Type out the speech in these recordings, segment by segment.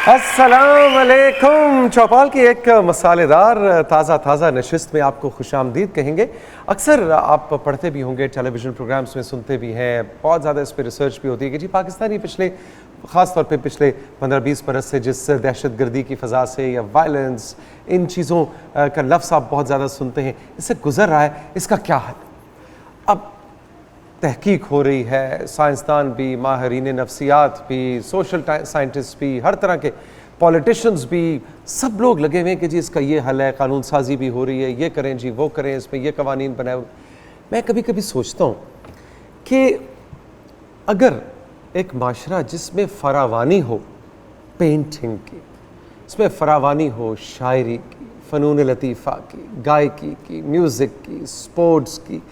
अस्सलाम वालेकुम। चौपाल की एक मसालेदार ताज़ा नशिस्त में आपको खुशामदीद कहेंगे। अक्सर आप पढ़ते भी होंगे, टेलीविज़न प्रोग्राम्स में सुनते भी हैं, बहुत ज़्यादा इस पर रिसर्च भी होती है कि जी पाकिस्तानी ख़ास तौर पे पिछले 15-20 बरस से जिस दहशतगर्दी की फ़ज़ा से या वायलेंस, इन चीज़ों का लफ्ज़ आप बहुत ज़्यादा सुनते हैं, इससे गुज़र रहा है, इसका क्या हल? अब तहकीक हो रही है, साइंसदान भी, माहिरीन नफ्सियात भी, सोशल साइंटिस्ट भी, हर तरह के पॉलिटिशियंस भी, सब लोग लगे हुए हैं कि जी इसका ये हल है, कानून साजी भी हो रही है, ये करें जी वो करें, इसमें ये कवानीन बनाए। मैं कभी कभी सोचता हूँ कि अगर एक माशरा जिसमें फरावानी हो पेंटिंग की, इसमें फरावानी हो शायरी की, फ़नून लतीफ़ा की, गायकी की, म्यूज़िक की, स्पोर्ट्स की,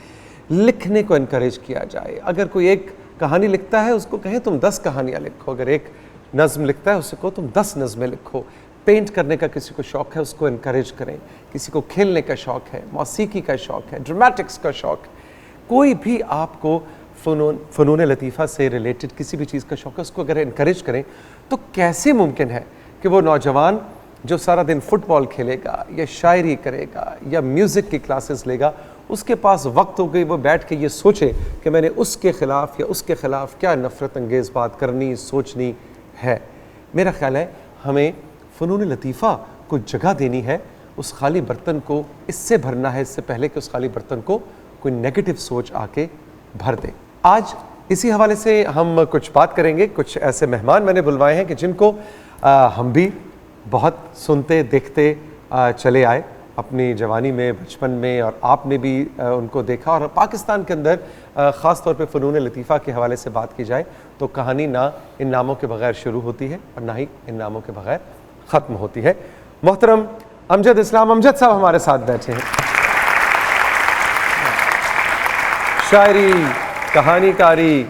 लिखने को इनकरेज किया जाए। अगर कोई एक कहानी लिखता है उसको कहें तुम 10 कहानियाँ लिखो, अगर एक नज़्म लिखता है उससे कहो तुम 10 नज़में लिखो। पेंट करने का किसी को शौक़ है उसको इनकरेज करें, किसी को खेलने का शौक़ है, मौसीकी का शौक़ है, ड्रामेटिक्स का शौक़ है, कोई भी आपको फ़नून लतीफ़ा से रिलेटेड किसी भी चीज़ का शौक़ है उसको अगर इनकरेज करें तो कैसे मुमकिन है कि वो नौजवान जो सारा दिन फुटबॉल खेलेगा या शायरी करेगा या म्यूज़िक की क्लासेस लेगा, उसके पास वक्त हो गई वो बैठ के ये सोचे कि मैंने उसके ख़िलाफ़ या उसके ख़िलाफ़ क्या नफ़रत अंगेज़ बात करनी सोचनी है। मेरा ख़्याल है हमें फ़नून लतीफ़ा को जगह देनी है, उस खाली बर्तन को इससे भरना है इससे पहले कि उस खाली बर्तन को कोई नेगेटिव सोच आके भर दे। आज इसी हवाले से हम कुछ बात करेंगे। कुछ ऐसे मेहमान मैंने बुलवाए हैं कि जिनको हम भी बहुत सुनते देखते चले आए अपनी जवानी में, बचपन में, और आपने भी उनको देखा। और पाकिस्तान के अंदर ख़ास तौर पे फ़नून लतीफ़ा के हवाले से बात की जाए तो कहानी ना इन नामों के बग़ैर शुरू होती है और ना ही इन नामों के बग़ैर ख़त्म होती है। मोहतरम अमजद इस्लाम अमजद साहब हमारे साथ बैठे हैं। शायरी, कहानीकारी,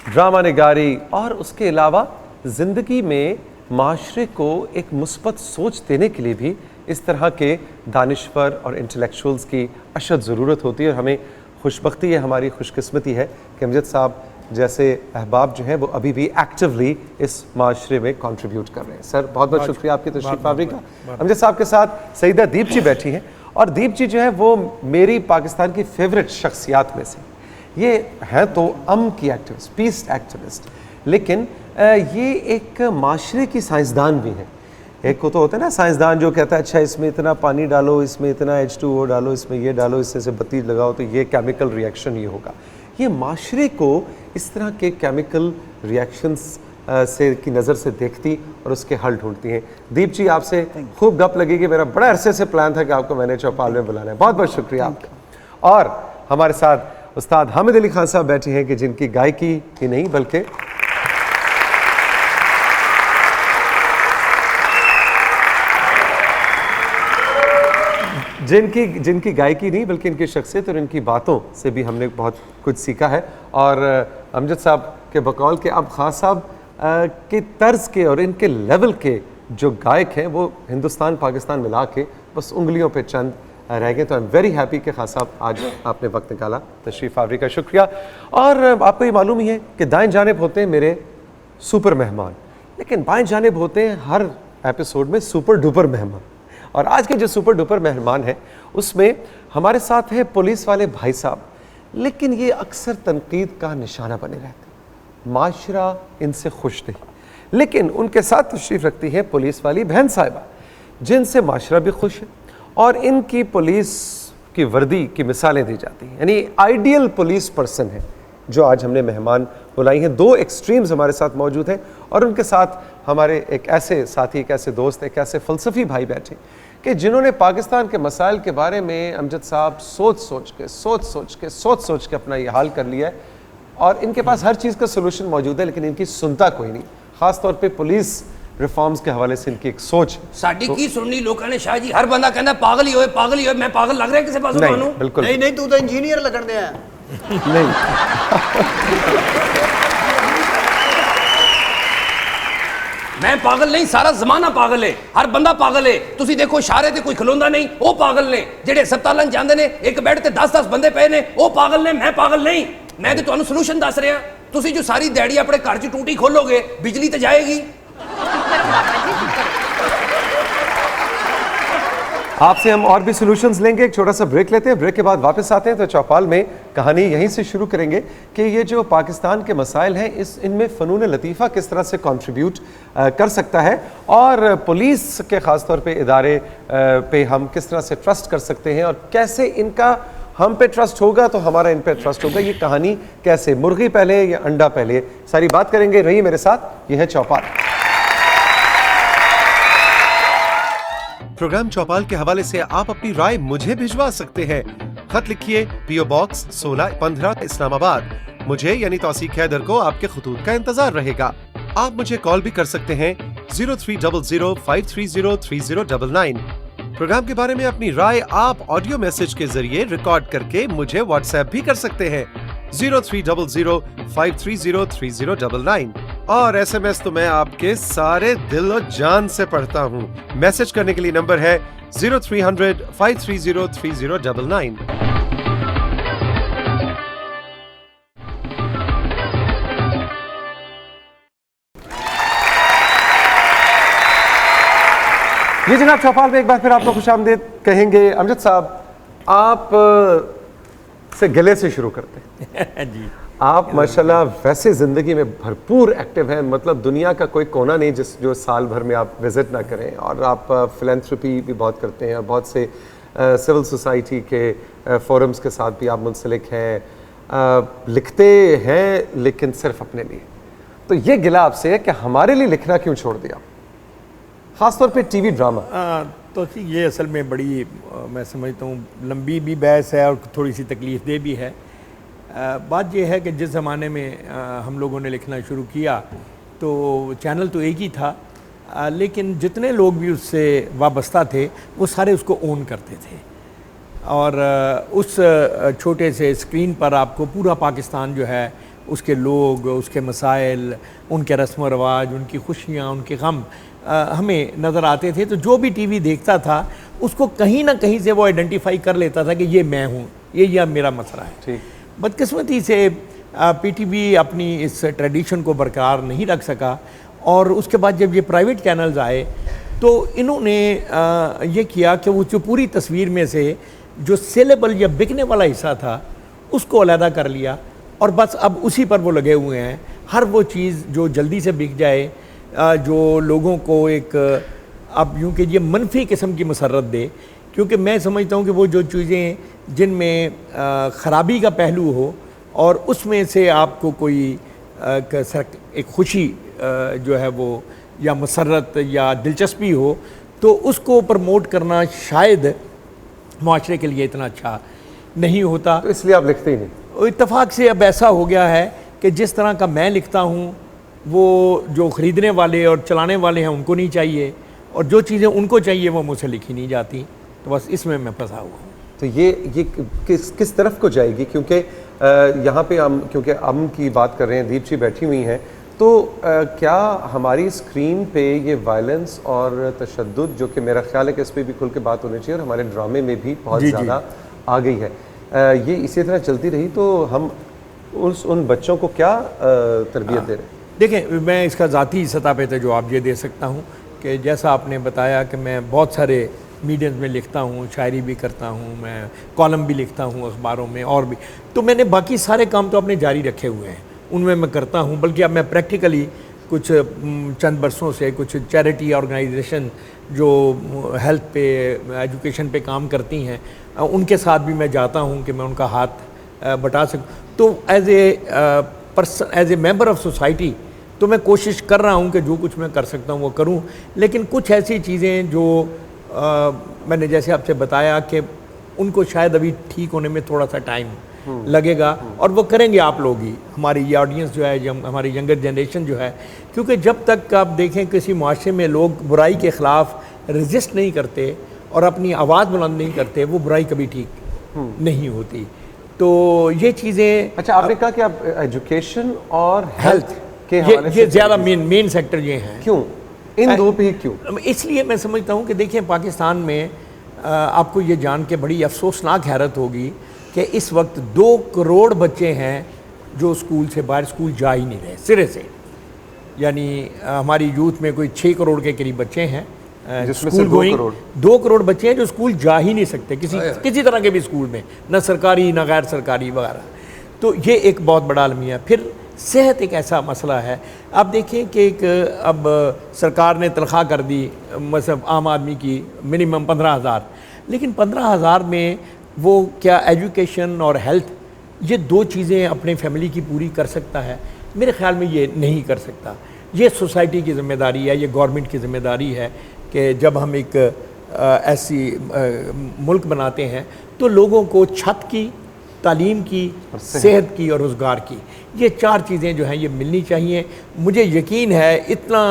ड्रामा निगारी और उसके अलावा ज़िंदगी में माशरे को एक मुस्बत सोच देने के लिए भी इस तरह के दानिश्वर और इंटेलेक्चुअल्स की अशद ज़रूरत होती है। और हमें खुशबख्ती है, हमारी खुशकिस्मती है कि अमजद साहब जैसे अहबाब जो हैं वो अभी भी एक्टिवली इस माशरे में कंट्रीब्यूट कर रहे हैं। सर बहुत बहुत शुक्रिया आपकी तशरीफ़ आवरी का। अमजद साहब के साथ सईदा दीप जी बैठी हैं और दीप जी जो है वो मेरी पाकिस्तान की फेवरेट शख्सियात में से, ये हैं तो अमन की एक्टिविस्ट, पीस एक्टिविस्ट, लेकिन ये एक माशरे की साइंसदान भी हैं। एक को तो होता है ना साइंसदान जो कहता है अच्छा इसमें इतना पानी डालो, इसमें इतना H2O डालो, इसमें ये डालो, इससे से बत्ती लगाओ तो ये केमिकल रिएक्शन ये होगा। ये माशरे को इस तरह के केमिकल रिएक्शंस से की नज़र से देखती और उसके हल ढूंढती हैं। दीप जी आपसे खूब गप लगेगी, मेरा बड़ा अरसे से प्लान था कि आपको मैंने चौपाल में बुलाना है। बहुत बहुत शुक्रिया आपका। और हमारे साथ उस्ताद हामिद अली खान साहब बैठे हैं कि जिनकी गायकी ही नहीं बल्कि जिनकी गायकी नहीं बल्कि इनकी शख्सियत और इनकी बातों से भी हमने बहुत कुछ सीखा है। और अमजद साहब के बकौल के अब खास साहब के तर्ज के और इनके लेवल के जो गायक हैं वो हिंदुस्तान पाकिस्तान मिला के बस उंगलियों पे चंद रह गए। तो आई एम वेरी हैप्पी कि खास साहब आज आपने वक्त निकाला, तशरीफ़ आवरी का शुक्रिया। और आपको ये मालूम ही है कि दाएं जानिब होते हैं मेरे सुपर मेहमान, लेकिन बाएं जानिब होते हैं हर एपिसोड में सुपर डुपर मेहमान। और आज के जो सुपर डुपर मेहमान हैं उसमें हमारे साथ है पुलिस वाले भाई साहब, लेकिन ये अक्सर तनकीद का निशाना बने रहते हैं, माशरा इनसे खुश नहीं, लेकिन उनके साथ तशरीफ़ रखती है पुलिस वाली बहन साहिबा जिनसे माशरा भी खुश है और इनकी पुलिस की वर्दी की मिसालें दी जाती हैं। यानी आइडियल पुलिस पर्सन है जो आज हमने मेहमान बुलाई हैं। दो एक्सट्रीम्स हमारे साथ मौजूद हैं और उनके साथ हमारे एक ऐसे साथी, एक ऐसे दोस्त, एक ऐसे फ़लसफ़ी भाई बैठे कि जिन्होंने पाकिस्तान के मसाइल के बारे में अमजद साहब सोच सोच के अपना ये हाल कर लिया है। और इनके पास हर चीज़ का सोल्यूशन मौजूद है लेकिन इनकी सुनता कोई नहीं, ख़ास तौर पे पुलिस रिफॉर्म्स के हवाले से इनकी एक सोच। साड़ी की सुननी लोगों ने शाह जी, हर बंदा कहना पागल ही होए, मैं पागल लग रहा है किसी पास मानू? बिल्कुल नहीं, तू तो इंजीनियर लगन दे है। नहीं मैं पागल नहीं, सारा जमाना पागल है, हर बंदा पागल है। तुसी देखो इशारे ते कोई खलोंदा नहीं, वो पागल ने। जेडे अस्पतालां जांदे ने एक बेड ते 10-10 बंदे पे ने, वो पागल ने। मैं पागल नहीं, मैं तो तुहानू सॉल्यूशन दस रहा। तुसी जो सारी दिहाड़ी अपने घर च टूटी खोलोगे बिजली तो जाएगी। आपसे हम और भी सॉल्यूशंस लेंगे, एक छोटा सा ब्रेक लेते हैं, ब्रेक के बाद वापस आते हैं। तो चौपाल में कहानी यहीं से शुरू करेंगे कि ये जो पाकिस्तान के मसाइल हैं इनमें फ़नून लतीफ़ा किस तरह से कंट्रीब्यूट कर सकता है, और पुलिस के ख़ास तौर पे इदारे पे हम किस तरह से ट्रस्ट कर सकते हैं, और कैसे इनका हम पे ट्रस्ट होगा तो हमारा इन पे ट्रस्ट होगा। ये कहानी कैसे, मुर्गी पहले या अंडा पहले, सारी बात करेंगे। रहिए मेरे साथ, ये है चौपाल। प्रोग्राम चौपाल के हवाले से आप अपनी राय मुझे भिजवा सकते हैं। खत लिखिए, PO बॉक्स 1615 इस्लामाबाद। मुझे यानी तौसीक हैदर को आपके खतूत का इंतजार रहेगा। आप मुझे कॉल भी कर सकते हैं 0300530309। प्रोग्राम के बारे में अपनी राय आप ऑडियो मैसेज के जरिए रिकॉर्ड करके मुझे व्हाट्सएप भी कर सकते हैं 0300530309। और SMS तो मैं आपके सारे दिल और जान से पढ़ता हूँ। मैसेज करने के लिए नंबर है 0300530309। ये जनाब चौपाल में एक बार फिर आपको खुशामदीद कहेंगे। अमजद साहब, आप से गले से शुरू करते हैं। जी, आप माशाल्लाह वैसे ज़िंदगी में भरपूर एक्टिव हैं, मतलब दुनिया का कोई कोना नहीं जो साल भर में आप विज़िट ना करें, और आप फिलैंथ्रोपी भी बहुत करते हैं, और बहुत से सिविल सोसाइटी के फोरम्स के साथ भी आप मुंसलिक हैं, लिखते हैं लेकिन सिर्फ अपने लिए। तो ये गिला आपसे है कि हमारे लिए लिखना क्यों छोड़ दिया, ख़ासतौर पे टीवी ड्रामा? तो ये असल में बड़ी मैं समझता हूँ लंबी भी बहस है और थोड़ी सी तकलीफ दे भी है। बात यह है कि जिस ज़माने में हम लोगों ने लिखना शुरू किया तो चैनल तो एक ही था, लेकिन जितने लोग भी उससे वाबस्ता थे वो सारे उसको ओन करते थे, और उस छोटे से स्क्रीन पर आपको पूरा पाकिस्तान जो है, उसके लोग, उसके मसाइल, उनके रस्म व रवाज, उनकी खुशियाँ, उनके गम हमें नज़र आते थे। तो जो भी टीवी देखता था उसको कहीं ना कहीं से वो आइडेंटिफाई कर लेता था कि ये मैं हूँ, ये मेरा मसला है। ठीक। बदकिस्मती से PTV अपनी इस ट्रेडिशन को बरकरार नहीं रख सका, और उसके बाद जब ये प्राइवेट चैनल्स आए तो इन्होंने ये किया कि वो जो पूरी तस्वीर में से जो सेलेबल या बिकने वाला हिस्सा था उसको अलहदा कर लिया, और बस अब उसी पर वो लगे हुए हैं। हर वो चीज़ जो जल्दी से बिक जाए, जो लोगों को एक अब यूँ कि ये मनफी किस्म की मसरत दे, क्योंकि मैं समझता हूँ कि वो जो चीज़ें जिनमें ख़राबी का पहलू हो और उसमें से आपको कोई एक खुशी जो है वो या मसरत या दिलचस्पी हो, तो उसको प्रमोट करना शायद माशरे के लिए इतना अच्छा नहीं होता। तो इसलिए आप लिखते ही नहीं? इत्तफाक से अब ऐसा हो गया है कि जिस तरह का मैं लिखता हूँ वो जो ख़रीदने वाले और चलाने वाले हैं उनको नहीं चाहिए, और जो चीज़ें उनको चाहिए वो मुझसे लिखी नहीं जाती। तो बस इसमें मैं फंसा हुआ हूँ। तो ये किस तरफ को जाएगी? क्योंकि यहाँ पे हम क्योंकि अम की बात कर रहे हैं, दीप जी बैठी हुई हैं, तो क्या हमारी स्क्रीन पे ये वायलेंस और तशद्दुद, जो कि मेरा ख्याल है कि इस पर भी खुल के बात होनी चाहिए, और हमारे ड्रामे में भी बहुत ज़्यादा आ गई है, ये इसी तरह चलती रही तो हम उन बच्चों को क्या तरबियत दे रहे हैं? देखें, मैं इसका ज़ाती सतह पे तो जवाब ये दे सकता हूँ कि जैसा आपने बताया कि मैं बहुत सारे मीडियम्स में लिखता हूँ, शायरी भी करता हूँ, मैं कॉलम भी लिखता हूँ अखबारों में, और भी तो मैंने बाकी सारे काम तो अपने जारी रखे हुए हैं, उनमें मैं करता हूँ। बल्कि अब मैं प्रैक्टिकली कुछ चंद बरसों से कुछ चैरिटी ऑर्गेनाइजेशन जो हेल्थ पे, एजुकेशन पे काम करती हैं, उनके साथ भी मैं जाता हूँ कि मैं उनका हाथ बटा सकूँ। तो as a member of society तो मैं कोशिश कर रहा हूँ कि जो कुछ मैं कर सकता हूँ वो करूँ, लेकिन कुछ ऐसी चीज़ें जो मैंने जैसे आपसे बताया कि उनको शायद अभी ठीक होने में थोड़ा सा टाइम लगेगा, और वो करेंगे आप लोग ही, हमारी ये ऑडियंस जो है, हमारी यंगर जनरेशन जो है, क्योंकि जब तक आप देखें किसी मुआशरे में लोग बुराई के ख़िलाफ़ रजिस्ट नहीं करते और अपनी आवाज़ बुलंद नहीं करते, वो बुराई कभी ठीक नहीं होती। तो ये चीज़ें, अच्छा, आपने कहा कि आप एजुकेशन और हेल्थ के ये ज़्यादा मेन सेक्टर ये हैं। क्यों इन दो पे ही क्यों? इसलिए मैं समझता हूँ कि देखिए, पाकिस्तान में आपको ये जान के बड़ी अफसोसनाक हैरत होगी कि इस वक्त 2 करोड़ बच्चे हैं जो स्कूल से बाहर स्कूल जा ही नहीं रहे सिरे से। यानी हमारी यूथ में कोई 6 करोड़ के करीब बच्चे हैं जिसमें से स्कूल 2 गोइंग करोड़ 2 करोड़ बच्चे हैं जो स्कूल जा ही नहीं सकते किसी तरह के भी स्कूल में, ना सरकारी ना गैर सरकारी वगैरह। तो ये एक बहुत बड़ा अलमिया। फिर सेहत एक ऐसा मसला है। आप देखें कि एक अब सरकार ने तनख्वाह कर दी मतलब आम आदमी की मिनिमम 15,000, लेकिन 15,000 में वो क्या एजुकेशन और हेल्थ ये 2 चीज़ें अपने फैमिली की पूरी कर सकता है? मेरे ख्याल में ये नहीं कर सकता। ये सोसाइटी की ज़िम्मेदारी है, ये गवर्नमेंट की ज़िम्मेदारी है कि जब हम एक ऐसी मुल्क बनाते हैं तो लोगों को छत की, तालीम की, सेहत की और रोज़गार की, ये 4 चीज़ें जो हैं ये मिलनी चाहिए। मुझे यकीन है इतना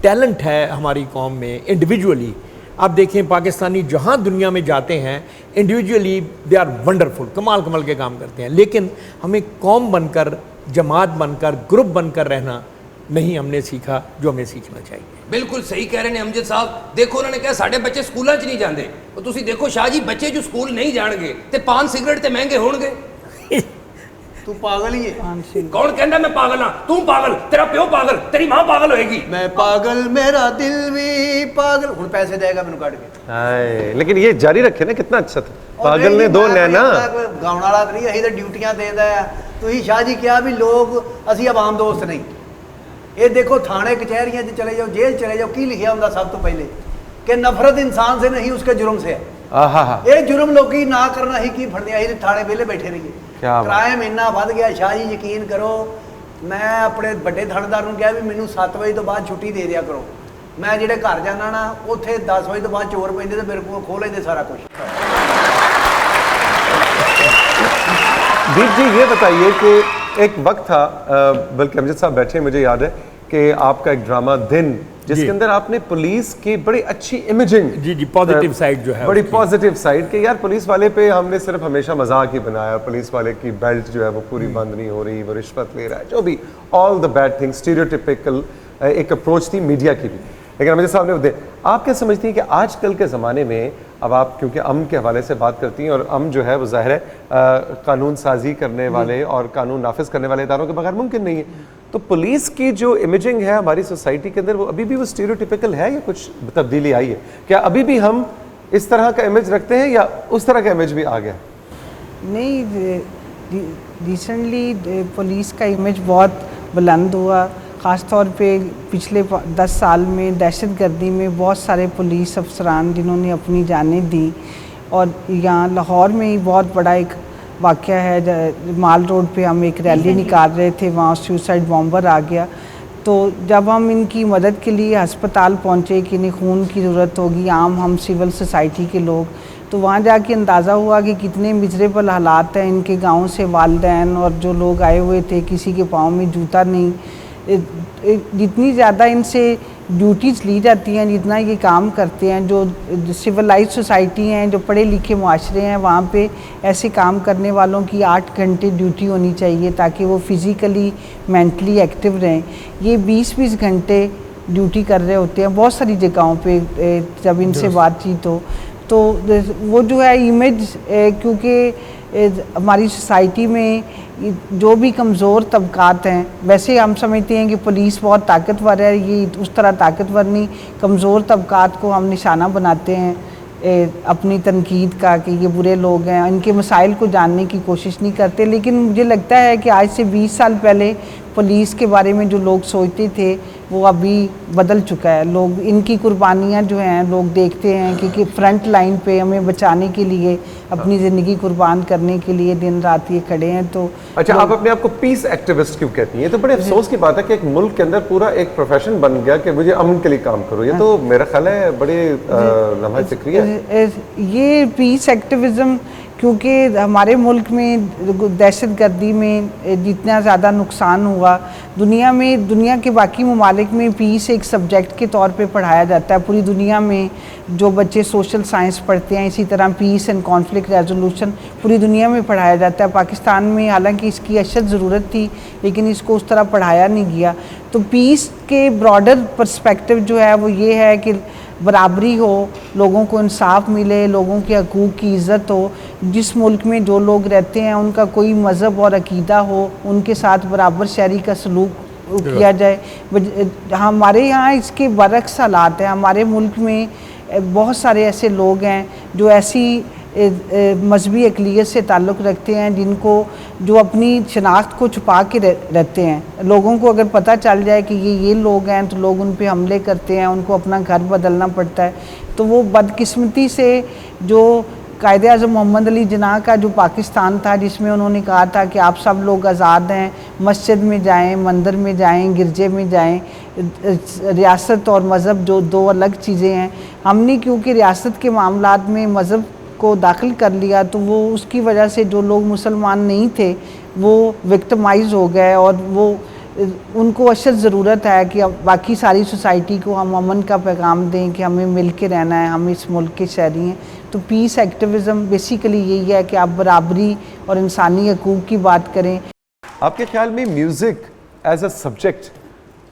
टैलेंट है हमारी कौम में इंडिविजुअली। आप देखें पाकिस्तानी जहाँ दुनिया में जाते हैं इंडिविजुअली दे आर वंडरफुल, कमाल कमाल के काम करते हैं, लेकिन हमें कौम बनकर, जमात बनकर, ग्रुप बनकर रहना नहीं हमने सीखा जो हमें सीखना चाहिए। बिल्कुल सही कह रहे हैं अमजद साहब। देखो उन्होंने कहा साढ़े बच्चे स्कूलों च नहीं जाते, तो तुसी देखो शाह जी बच्चे जो स्कूल नहीं जाणगे ते पान सिगरेट ते महंगे होणगे। तू पागल ही है। कौन कहता मैं पागल हाँ? तू पागल, तेरा प्यो पागल, तेरी मां पागल होएगी। मैं पागल, मेरा दिल भी पागल। हुण पैसे देगा मैनू काट के। हाय, लेकिन ये जारी रखे ना, कितना अच्छा था। और पागल ने नहीं, 2 मैं नैना। गाउण वाला नहीं, असीं तो ड्यूटियां देंदा है। तुसीं शाह जी क्या भी लोग असीं आवाम दोस्त नहीं। ये देखो थाने कचहरियां च चले जाओ, जेल चले जाओ, की लिखिया हुंदा सब तो पहले कि नफरत इंसान से नहीं उसके जुर्म से है। आहा, ये जुर्म लोग ना करना ही की फड़ने आई थाने वेले बैठे रहिए। क्या बात। क्राइम इन्ना बढ़ गया शाह जी, यकीन करो। मैं अपने बड़े थानेदार नूं कहा भी मैनू 7 वजे तो बाद छुट्टी दे दिया करो। मैं जेडे घर जाना ना उत्थे 10 वजे तो बाद चोर पैंदे ते मेरे को खोह लेंदे सारा कुछ। दीप जी ये बताइए कि एक वक्त था, बल्कि अमजद साहब बैठे, मुझे याद है कि आपका एक ड्रामा दिन जिसके अंदर आपने पुलिस की बड़ी अच्छी इमेजिंग, जी पॉजिटिव साइड जो है बड़ी उसकी। पॉजिटिव साइड कि यार पुलिस वाले पे हमने सिर्फ हमेशा मजाक ही बनाया, पुलिस वाले की बेल्ट जो है वो पूरी बंद नहीं हो रही, वो रिश्वत ले रहा है, जो भी all the bad things, stereotypical एक अप्रोच थी मीडिया की भी। लेकिन अमजद साहब ने आप क्या समझती हैं कि आजकल के ज़माने में, अब आप क्योंकि अमन के हवाले से बात करती हैं और अमन जो है वो ज़ाहिर है कानून साजी करने वाले और कानून नाफिज करने वाले इदारों के बगैर मुमकिन नहीं है, तो पुलिस की जो इमेजिंग है हमारी सोसाइटी के अंदर वो अभी भी वो स्टीरियोटिपिकल है या कुछ तब्दीली आई है? क्या अभी भी हम इस तरह का इमेज रखते हैं या उस तरह का इमेज भी आ गया? नहीं, रिसेंटली पुलिस का इमेज बहुत बुलंद हुआ। ख़ास तौर पे पिछले 10 साल में दहशतगर्दी में बहुत सारे पुलिस अफसरान जिन्होंने अपनी जानें दी। और यहाँ लाहौर में ही बहुत बड़ा एक वाक़या है, माल रोड पे हम एक रैली निकाल रहे थे, वहाँ सुसाइड बॉम्बर आ गया। तो जब हम इनकी मदद के लिए अस्पताल पहुँचे कि इन्हें खून की ज़रूरत होगी, हम सिविल सोसाइटी के लोग, तो वहाँ जाके अंदाज़ा हुआ कि कितने मिजरेबल हालात हैं। इनके गाँव से वालिदैन और जो लोग आए हुए थे, किसी के पाँव में जूता नहीं। जितनी ज़्यादा इनसे ड्यूटीज़ ली जाती हैं, जितना ये काम करते हैं, जो सिविलाइज सोसाइटी हैं, जो पढ़े लिखे मुआशरे हैं, वहाँ पे ऐसे काम करने वालों की 8 घंटे ड्यूटी होनी चाहिए ताकि वो फिज़िकली मेंटली एक्टिव रहें। ये 20-20 घंटे ड्यूटी कर रहे होते हैं बहुत सारी जगहों पे। जब इनसे बातचीत हो तो वो जो है इमेज, क्योंकि हमारी सोसाइटी में जो भी कमज़ोर तबकात हैं, वैसे हम समझते हैं कि पुलिस बहुत ताकतवर है, ये उस तरह ताकतवर नहीं। कमज़ोर तबकात को हम निशाना बनाते हैं अपनी तनकीद का कि ये बुरे लोग हैं, इनके मसाइल को जानने की कोशिश नहीं करते। लेकिन मुझे लगता है कि आज से 20 साल पहले पुलिस के बारे में जो लोग सोचते थे वो अभी बदल चुका है। लोग इनकी कुर्बानियाँ जो हैं लोग देखते हैं कि फ्रंट लाइन पे हमें बचाने के लिए, अपनी ज़िंदगी कुर्बान करने के लिए दिन रात ये खड़े हैं। तो अच्छा, आप अपने आप को पीस एक्टिविस्ट क्यों कहती हैं? ये तो बड़े अफसोस की बात है कि एक मुल्क के अंदर पूरा एक प्रोफेशन बन गया कि मुझे अमन के लिए काम करो। ये तो मेरा ख्याल है बड़ी लम्हा फिक्री है। ये पीस एक्टिविज़म, क्योंकि हमारे मुल्क में दहशतगर्दी में जितना ज़्यादा नुकसान हुआ, दुनिया के बाकी ममालिक में पीस एक सब्जेक्ट के तौर पे पढ़ाया जाता है। पूरी दुनिया में जो बच्चे सोशल साइंस पढ़ते हैं, इसी तरह पीस एंड कॉन्फ्लिक्ट रेजोल्यूशन पूरी दुनिया में पढ़ाया जाता है। पाकिस्तान में हालांकि इसकी अशद ज़रूरत थी, लेकिन इसको उस तरह पढ़ाया नहीं गया। तो पीस के ब्रॉडर पर्सपेक्टिव जो है वो ये है कि बराबरी हो, लोगों को इंसाफ मिले, लोगों के हकूक़ की इज़्ज़त हो। जिस मुल्क में जो लोग रहते हैं उनका कोई मज़हब और अकीदा हो, उनके साथ बराबर शहरी का सलूक किया जाए। हमारे यहाँ इसके बरक्स हालात हैं। हमारे मुल्क में बहुत सारे ऐसे लोग हैं जो ऐसी मजहबी अक़लियत से ताल्लुक़ रखते हैं जिनको जो अपनी शनाख्त को छुपा के रहते हैं। लोगों को अगर पता चल जाए कि ये लोग हैं तो लोग उन पे हमले करते हैं, उनको अपना घर बदलना पड़ता है। तो वो बदकिस्मती से जो कायदे-आज़म मोहम्मद अली जिन्ना का जो पाकिस्तान था, जिसमें उन्होंने कहा था कि आप सब लोग आज़ाद हैं, मस्जिद में जाएं, मंदिर में जाएं, गिरजे में जाएं, रियासत और मज़हब जो दो अलग चीज़ें हैं। हमने क्योंकि रियासत के मामलात में मज़हब को दाखिल कर लिया तो वो उसकी वजह से जो लोग मुसलमान नहीं थे वो विक्टिमाइज़ हो गए, और वो उनको अशद ज़रूरत है कि अब बाकी सारी सोसाइटी को हम अमन का पैगाम दें कि हमें मिल के रहना है, हम इस मुल्क के शहरी हैं। तो पीस एक्टिविज़म बेसिकली यही है कि आप बराबरी और इंसानी हकूक़ की बात करें। आपके ख्याल में म्यूज़िक एज अ सब्जेक्ट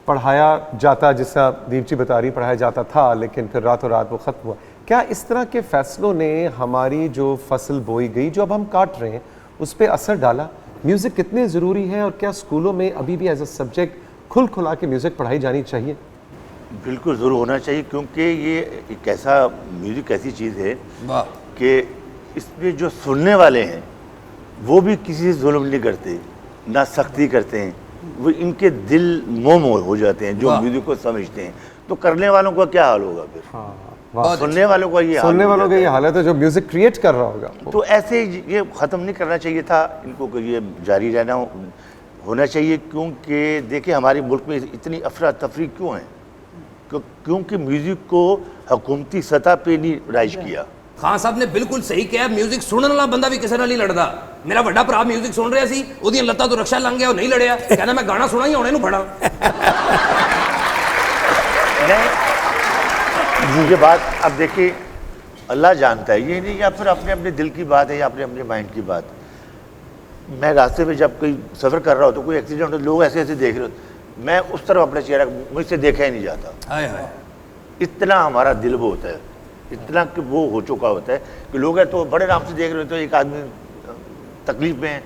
पढ़ाया जाता, जिसका दीप जी बता रही, पढ़ाया जाता था लेकिन फिर रातों रात वो ख़त्म हुआ, क्या इस तरह के फ़ैसलों ने हमारी जो फसल बोई गई, जो अब हम काट रहे हैं, उस पर असर डाला? म्यूज़िक कितने ज़रूरी है और क्या स्कूलों में अभी भी एज अ सब्जेक्ट खुला के म्यूज़िक पढ़ाई जानी चाहिए? बिल्कुल ज़रूर होना चाहिए, क्योंकि ये एक ऐसा म्यूज़िक ऐसी चीज़ है वाह, कि इसमें जो सुनने वाले हैं वो भी किसी से जुल्म नहीं करते, ना सख्ती करते हैं, वो इनके दिल मोम हो जाते हैं जो वाह। म्यूज़िक को समझते हैं। तो करने वालों का क्या हाल होगा फिर? वाह, सुनने वालों का ये हाल सुनने हो वालों का जाता ये है। हालत है जो म्यूज़िक क्रिएट कर रहा होगा। तो ऐसे ये ख़त्म नहीं करना चाहिए था इनको, कि ये जारी रहना होना चाहिए, क्योंकि देखिए हमारे मुल्क में इतनी अफरा तफरी क्यों है? क्योंकि म्यूज़िक को हुकूमती सतह पे नहीं राइज किया। खान साहब ने बिल्कुल सही कहा, म्यूजिक सुनने वाला बंदा भी किसी नाल नहीं लड़दा। मेरा बड़ा भरा म्यूजिक सुन रहा सी, ओदियां लत्तां तो रक्षा लंघ गया, वो नहीं लड़िया, कहना मैं गाना सुना ही हुणे नूं फड़ा। ये बात अब देखिए अल्लाह जानता है, ये नहीं या फिर अपने अपने दिल की बात है या अपने अपने माइंड की बात। मैं रास्ते में जब कोई सफ़र कर रहा हो तो कोई एक्सीडेंट हो, लोग ऐसे ऐसे देख रहे हो, मैं उस तरफ अपना चेहरा, मुझसे देखा ही नहीं जाता। हाय हाय, इतना हमारा दिल वो होता है, इतना कि वो हो चुका होता है कि लोग हैं तो बड़े आराम से देख रहे हो, तो एक आदमी तकलीफ में है,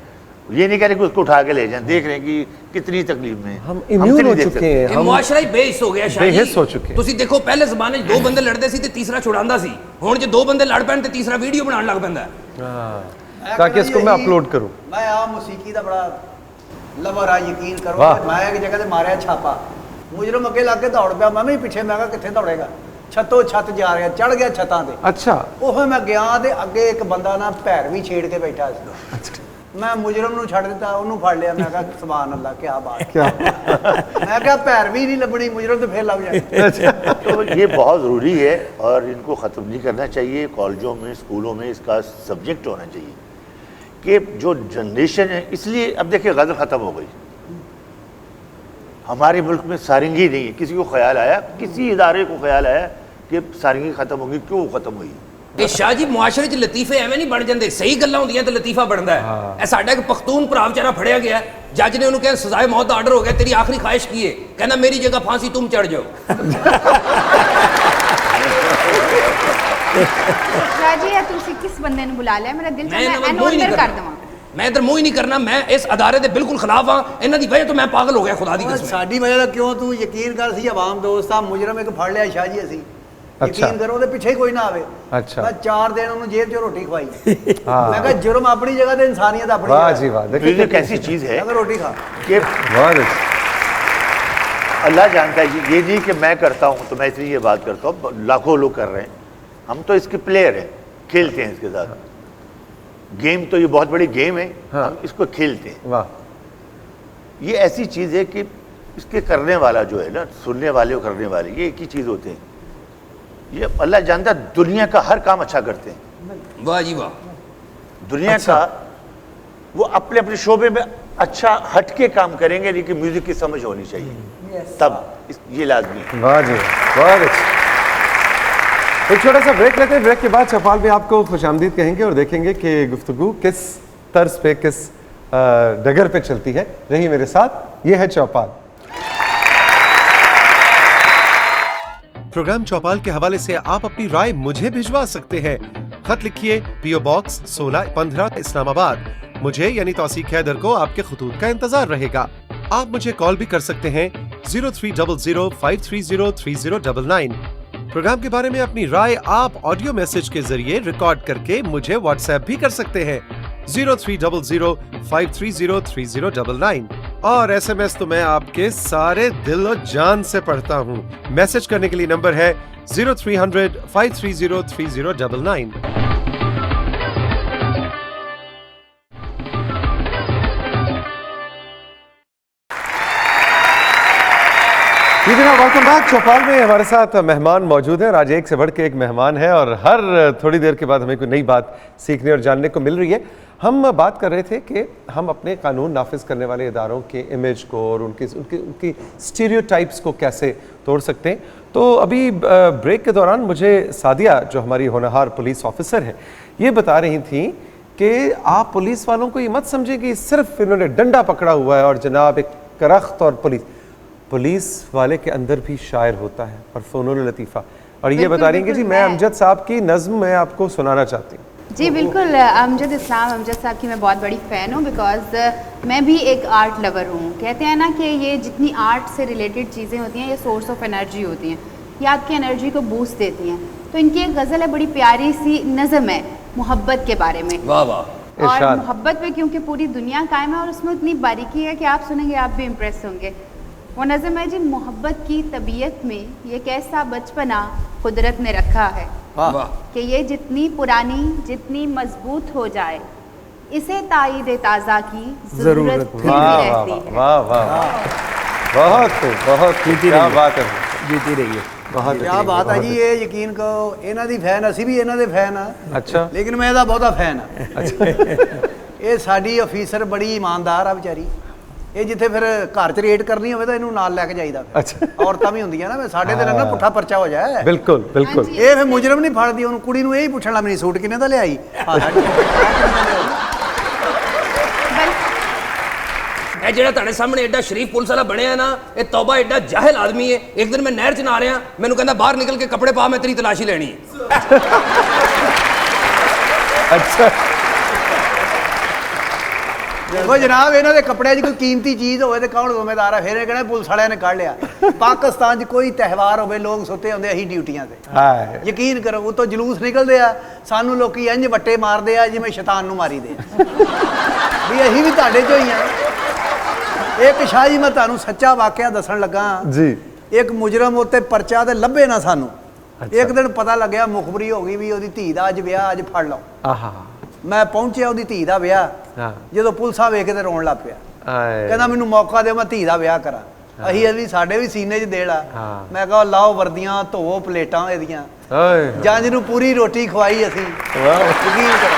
ये नहीं कह रहे कि उसको उठा के ले जाएं, देख रहे हैं कि कितनी तकलीफ में है। हम हमसे इम्यून नहीं हो देख चुके सकते। हैं, ਇਹ हम ਮੁਆਸ਼ਰਾ ਹੀ ਬੇਇੱਜ਼ਤ ਹੋ ਗਿਆ ਸ਼ਾਹ ਜੀ। बेहिस हो चुके हैं। ਤੁਸੀਂ ਦੇਖੋ ਪਹਿਲੇ ਜ਼ਮਾਨੇ 'ਚ ਦੋ ਬੰਦੇ ਲੜਦੇ ਸੀ ਤੇ ਤੀਸਰਾ ਛੁਡਾਉਂਦਾ ਸੀ, ਹੁਣ ਜੇ ਦੋ ਬੰਦੇ ਲੜ ਪੈਣ ਤੇ ਤੀਸਰਾ ਵੀਡੀਓ ਬਣਾਉਣ ਲੱਗ ਪੈਂਦਾ ਹੈ। ताकि इसको मैं अपलोड करूं। मैं आ मौसीकी का बड़ा लवर आ, यकीन करो। वाह। मैं एक जगह ते मारिया छापा, मुजरम अगे लग के दौड़ पिया, मैं भी पिछे, मैं कहा कित्थे दौड़ेगा, छतों छत जा रहा, चढ़ गया छतां ते। अच्छा, ਉਹ ਮੈਂ ਗਿਆ ਤੇ ਅੱਗੇ ਇੱਕ ਬੰਦਾ ਨਾ ਭੈਰ ਵੀ ਛੇੜ ਕੇ ਬੈਠਾ ਸੀ। ਮੈਂ ਮੁਜਰਮ ਨੂੰ ਛੱਡ ਦਿੱਤਾ, ਉਹਨੂੰ ਫੜ ਲਿਆ, ਮੈਂ ਕਿਹਾ ਸੁਭਾਨ ਅੱਲਾਹ ਕੀ ਬਾਤ। क्या ਮੈਂ ਕਿਹਾ ਭੈਰ ਵੀ ਨਹੀਂ ਲੱਭਣੀ, ਮੁਜਰਮ ਤੇ ਫੇਰ ਲੱਭ ਜਾਣੀ। तो ये बहुत ज़रूरी है और इनको ख़त्म नहीं करना चाहिए। कॉलेजों में, स्कूलों में इसका सब्जेक्ट होना चाहिए कि जो जनरेशन है, इसलिए अब देखिए गज़ल ख़त्म हो गई, हमारे मुल्क में सारंगी नहीं है। किसी को ख्याल आया, किसी इदारे को ख्याल आया कि सारंगी ख़त्म होगी, क्यों ख़त्म हुई? ਇਹ ਸ਼ਾਹ ਜੀ ਮੁਆਸ਼ਰੇ 'ਚ ਲਤੀਫੇ ਐਵੇਂ ਨਹੀਂ ਬਣ ਜਾਂਦੇ, ਸਹੀ ਗੱਲਾਂ ਹੁੰਦੀਆਂ ਤੇ ਲਤੀਫਾ ਬਣਦਾ ਹੈ। ਇਹ ਸਾਡਾ ਇੱਕ ਪਖਤੂਨ ਭਰਾ ਵਿਚਾਰਾ ਫੜਿਆ ਗਿਆ, ਜੱਜ ਨੇ ਉਹਨੂੰ ਕਿਹਾ ਸਜ਼ਾਏ ਮੌਤ ਦਾ ਆਰਡਰ ਹੋ ਗਿਆ, ਤੇਰੀ ਆਖਰੀ ਖਾਹਿਸ਼ ਕੀ ਹੈ? ਕਹਿੰਦਾ ਮੇਰੀ ਜਗ੍ਹਾ ਫਾਂਸੀ ਤੁਮ ਚੜ ਜਾਓ। शाह जी ये तुसी किस बंदे ने बुला लिया? मेरा दिल मैं चाहता इन्हां है ਵੱਲ ਮੂੰਹ ਹੀ एनकाउंटर ਨਹੀਂ कर ਕਰਨਾ, देवां। ਮੈਂ ਇਧਰ ਮੂੰਹ ਹੀ ਨਹੀਂ ਕਰਨਾ। ਮੈਂ ਇਸ ਅਦਾਰੇ ਦੇ ਬਿਲਕੁਲ ਖਿਲਾਫ ਹਾਂ, ਇਹਨਾਂ ਦੀ ਵਜ੍ਹਾ ਤੋਂ ਮੈਂ ਪਾਗਲ ਹੋ ਗਿਆ, ਖੁਦਾ ਦੀ ਕਸਮ। ਸਾਡੀ ਵਜ੍ਹਾ ਦਾ ਕਿਉਂ? ਤੂੰ ਯਕੀਨ ਕਰ, ਸੀ ਆਵਾਮ ਦੋਸਤ ਆ, ਮੁਜਰਮ ਇੱਕ ਫੜ ਲਿਆ ਸ਼ਾਹ ਜੀ ਅਸੀਂ, ਯਕੀਨ ਕਰੋ ਉਹਦੇ ਪਿੱਛੇ ਕੋਈ ਨਾ ਆਵੇ। अच्छा। ਮੈਂ 4 ਦਿਨ ਉਹਨੂੰ ਜੇਲ੍ਹ 'ਚ ਰੋਟੀ ਖਵਾਈ। हाँ। ਮੈਂ ਕਿਹਾ ਜੁਰਮ ਆਪਣੀ जगह ਤੇ ਇਨਸਾਨੀਅत ਆਪਣੀ वाह जगह। जी वाह, देखिए म्यूज़िक ऐसी चीज़ है मैं कहा रोटी खा। कि बहुत अच्छा। अल्लाह जानता है, ये नहीं कि मैं करता हूँ तो मैं इसलिए ये बात करता हूँ, लाखों लोग कर रहे हैं, हम तो इसके प्लेयर हैं, खेलते हैं इसके साथ। गेम तो ये बहुत बड़ी गेम है, हाँ। हम इसको खेलते हैं। वाह, ये ऐसी चीज़ है कि इसके करने वाला जो है ना, सुनने वाले और करने वाले, ये एक ही चीज़ होते हैं। ये अल्लाह जानता है, दुनिया का हर काम अच्छा करते हैं, ਵਾਹ ਜੀ ਵਾਹ। दुनिया अच्छा। का वो अपने अपने शोबे में अच्छा हटके काम करेंगे, लेकिन म्यूजिक की समझ होनी चाहिए, तब ये लाजमी है। वाह जी, बहुत अच्छा। एक छोटा सा ब्रेक लेते हैं, ब्रेक के बाद चौपाल में आपको खुशामदीद कहेंगे और देखेंगे कि गुफ्तगू किस तर्ज पे, किस डगर पे चलती है। रही मेरे साथ, ये है चौपाल। प्रोग्राम चौपाल के हवाले से आप अपनी राय मुझे भिजवा सकते हैं। खत लिखिए, पीओ बॉक्स 1615 इस्लामाबाद। मुझे यानी तौसीक हैदर को आपके खतूत का इंतजार रहेगा। आप मुझे कॉल भी कर सकते हैं 0300-530-3099। प्रोग्राम के बारे में अपनी राय आप ऑडियो मैसेज के जरिए रिकॉर्ड करके मुझे व्हाट्सएप भी कर सकते हैं 0300-530-3099। और SMS तो मैं आपके सारे दिल और जान से पढ़ता हूँ। मैसेज करने के लिए नंबर है 0300-530-3099। जी जनाब, वेलकम बैक। चौपाल में हमारे साथ मेहमान मौजूद हैं और आज एक से बढ़ के एक मेहमान है और हर थोड़ी देर के बाद हमें कोई नई बात सीखने और जानने को मिल रही है। हम बात कर रहे थे कि हम अपने कानून नाफिज करने वाले इदारों के इमेज को और उनकी स्टीरियोटाइप्स को कैसे तोड़ सकते हैं। तो अभी ब्रेक के दौरान मुझे सादिया, जो हमारी होनहार पुलिस ऑफिसर है, ये बता रही थी कि आप पुलिस वालों को ये मत समझे कि सिर्फ इन्होंने डंडा पकड़ा हुआ है और जनाब एक करख्त और पुलिस वाले के अंदर भी शायर होता है और फ़नून लतीफ़ा। और ये बता रही हैं कि जी मैं अमजद साहब की नज़्म मैं आपको सुनाना चाहती हूँ। जी बिल्कुल, अमजद साहब की मैं बहुत बड़ी फ़ैन हूँ, बिकॉज़ मैं भी एक आर्ट लवर हूँ। कहते हैं ना कि ये जितनी आर्ट से रिलेटेड चीज़ें होती हैं ये सोर्स ऑफ एनर्जी होती हैं, ये आपकी एनर्जी को बूस्ट देती हैं। तो इनकी एक गज़ल है, बड़ी प्यारी सी नज़म है मोहब्बत के बारे में। वाह वाह। और मोहब्बत पे क्योंकि पूरी दुनिया कायम है और उसमें इतनी बारीकी है कि आप सुनेंगे आप भी इम्प्रेस होंगे। वो नज़म है जी, मोहब्बत की तबीयत में ये कैसा बचपना कुदरत ने रखा है कि ये जितनी पुरानी जितनी मजबूत हो जाए इसे ताईद ताज़ा की ज़रूरत फिर भी रहती है। वाह वाह, बहुत क्या बात है, जीती रही है। बहुत क्या बात है जी। ये यकीन करो इन्हां दी फैन, असी भी इन्हां दे फैन हाँ। अच्छा। लेकिन मैं ਇਹਦਾ ਬਹੁਤਾ फैन हाँ। ये साडी ऑफिसर बड़ी ईमानदार आ बेचारी। ਇਹ ਜਿੱਥੇ ਫਿਰ ਘਰ 'ਚ ਰੇਡ ਕਰਨੀ ਹੋਵੇ ਤਾਂ ਇਹਨੂੰ ਨਾਲ ਲੈ ਕੇ ਜਾਈਦਾ। ਅੱਛਾ। ਔਰਤਾਂ ਵੀ ਹੁੰਦੀਆਂ ਨਾ, ਸਾਡੇ ਤੇ ਨਾ ਪੁੱਠਾ ਪਰਚਾ ਹੋ ਜਾਏ। ਬਿਲਕੁਲ ਬਿਲकुल। ਇਹ ਫਿਰ ਮੁਜਰਮ ਨਹੀਂ ਫੜਦੀ ਉਹਨੂੰ, ਕੁੜੀ ਨੂੰ ਇਹ ਹੀ ਪੁੱਛਣ ਲੱਗ ਪਈ ਸੂਟ ਕਿੰਨੇ ਦਾ ਲਿਆਈ। ਇਹ ਜਿਹੜਾ ਤੁਹਾਡੇ ਸਾਹਮਣੇ ਐਡਾ ਸ਼ਰੀਫ ਪੁਲਿਸ ਵਾਲਾ ਬਣਿਆ ਨਾ, ਇਹ ਤੌਬਾ ਐਡਾ ਜਾਹਿਲ ਆਦਮੀ ਹੈ। ਇੱਕ ਦਿਨ ਮੈਂ ਨਹਿਰ 'ਚ ਨਹਾ ਰਿਹਾ, ਮੈਨੂੰ ਕਹਿੰਦਾ ਬਾਹਰ ਨਿਕਲ ਕੇ ਕੱਪੜੇ ਪਾ, ਮੈਂ ਤੇਰੀ ਤਲਾਸ਼ੀ ਲੈਣੀ ਹੈ। ਅੱਛਾ। देखो जनाब, इन्हों के कपड़े कोई कीमती चीज़ होवे तो कौन जिम्मेदार है? फिर ये कहना पुलिस वाले ने कढ़ लिया। पाकिस्तान कोई त्यौहार होवे, लोग सुते होंगे अही ड्यूटियां से, यकीन करो वो तो जुलूस निकलते हैं, सानू लोग इंज वट्टे मारते हैं जिवें शैतान नूं मारी दे भी अही भी तुहाडे चों ही आ। एक शाह जी मैं तुहानूं सच्चा वाकया दसन लगा जी। एक मुजरम उत्ते परचा ते लभे ना सानू। एक दिन पता लग्या मुखबरी हो गई भी ओहदी धी दा अज विआह, अज फड़ लो। मैं पहुंचे ਉਹਦੀ ਧੀ ਦਾ ਵਿਆਹ, ਜਦੋਂ ਪੁਲਿਸ ਆ ਵੇਖ ਕੇ ਤੇ ਰੋਣ ਲੱਗ ਪਿਆ। ਕਹਿੰਦਾ ਮੈਨੂੰ ਮੌਕਾ ਦਿਓ, ਮੈਂ ਧੀ ਦਾ ਵਿਆਹ ਕਰਾਂ। ਅਸੀਂ ਸਾਡੇ ਵੀ ਸੀਨੇ 'ਚ ਦੇੜ ਆ। ਮੈਂ ਕਿਹਾ ਲਾਓ ਵਰਦੀਆਂ, ਧੋਵੋ ਪਲੇਟਾਂ ਇਹਦੀਆਂ, ਜੰਜ ਨੂੰ ਪੂਰੀ ਰੋਟੀ ਖਵਾਈ ਅਸੀਂ। ਯਕੀਨ ਕਰੋ।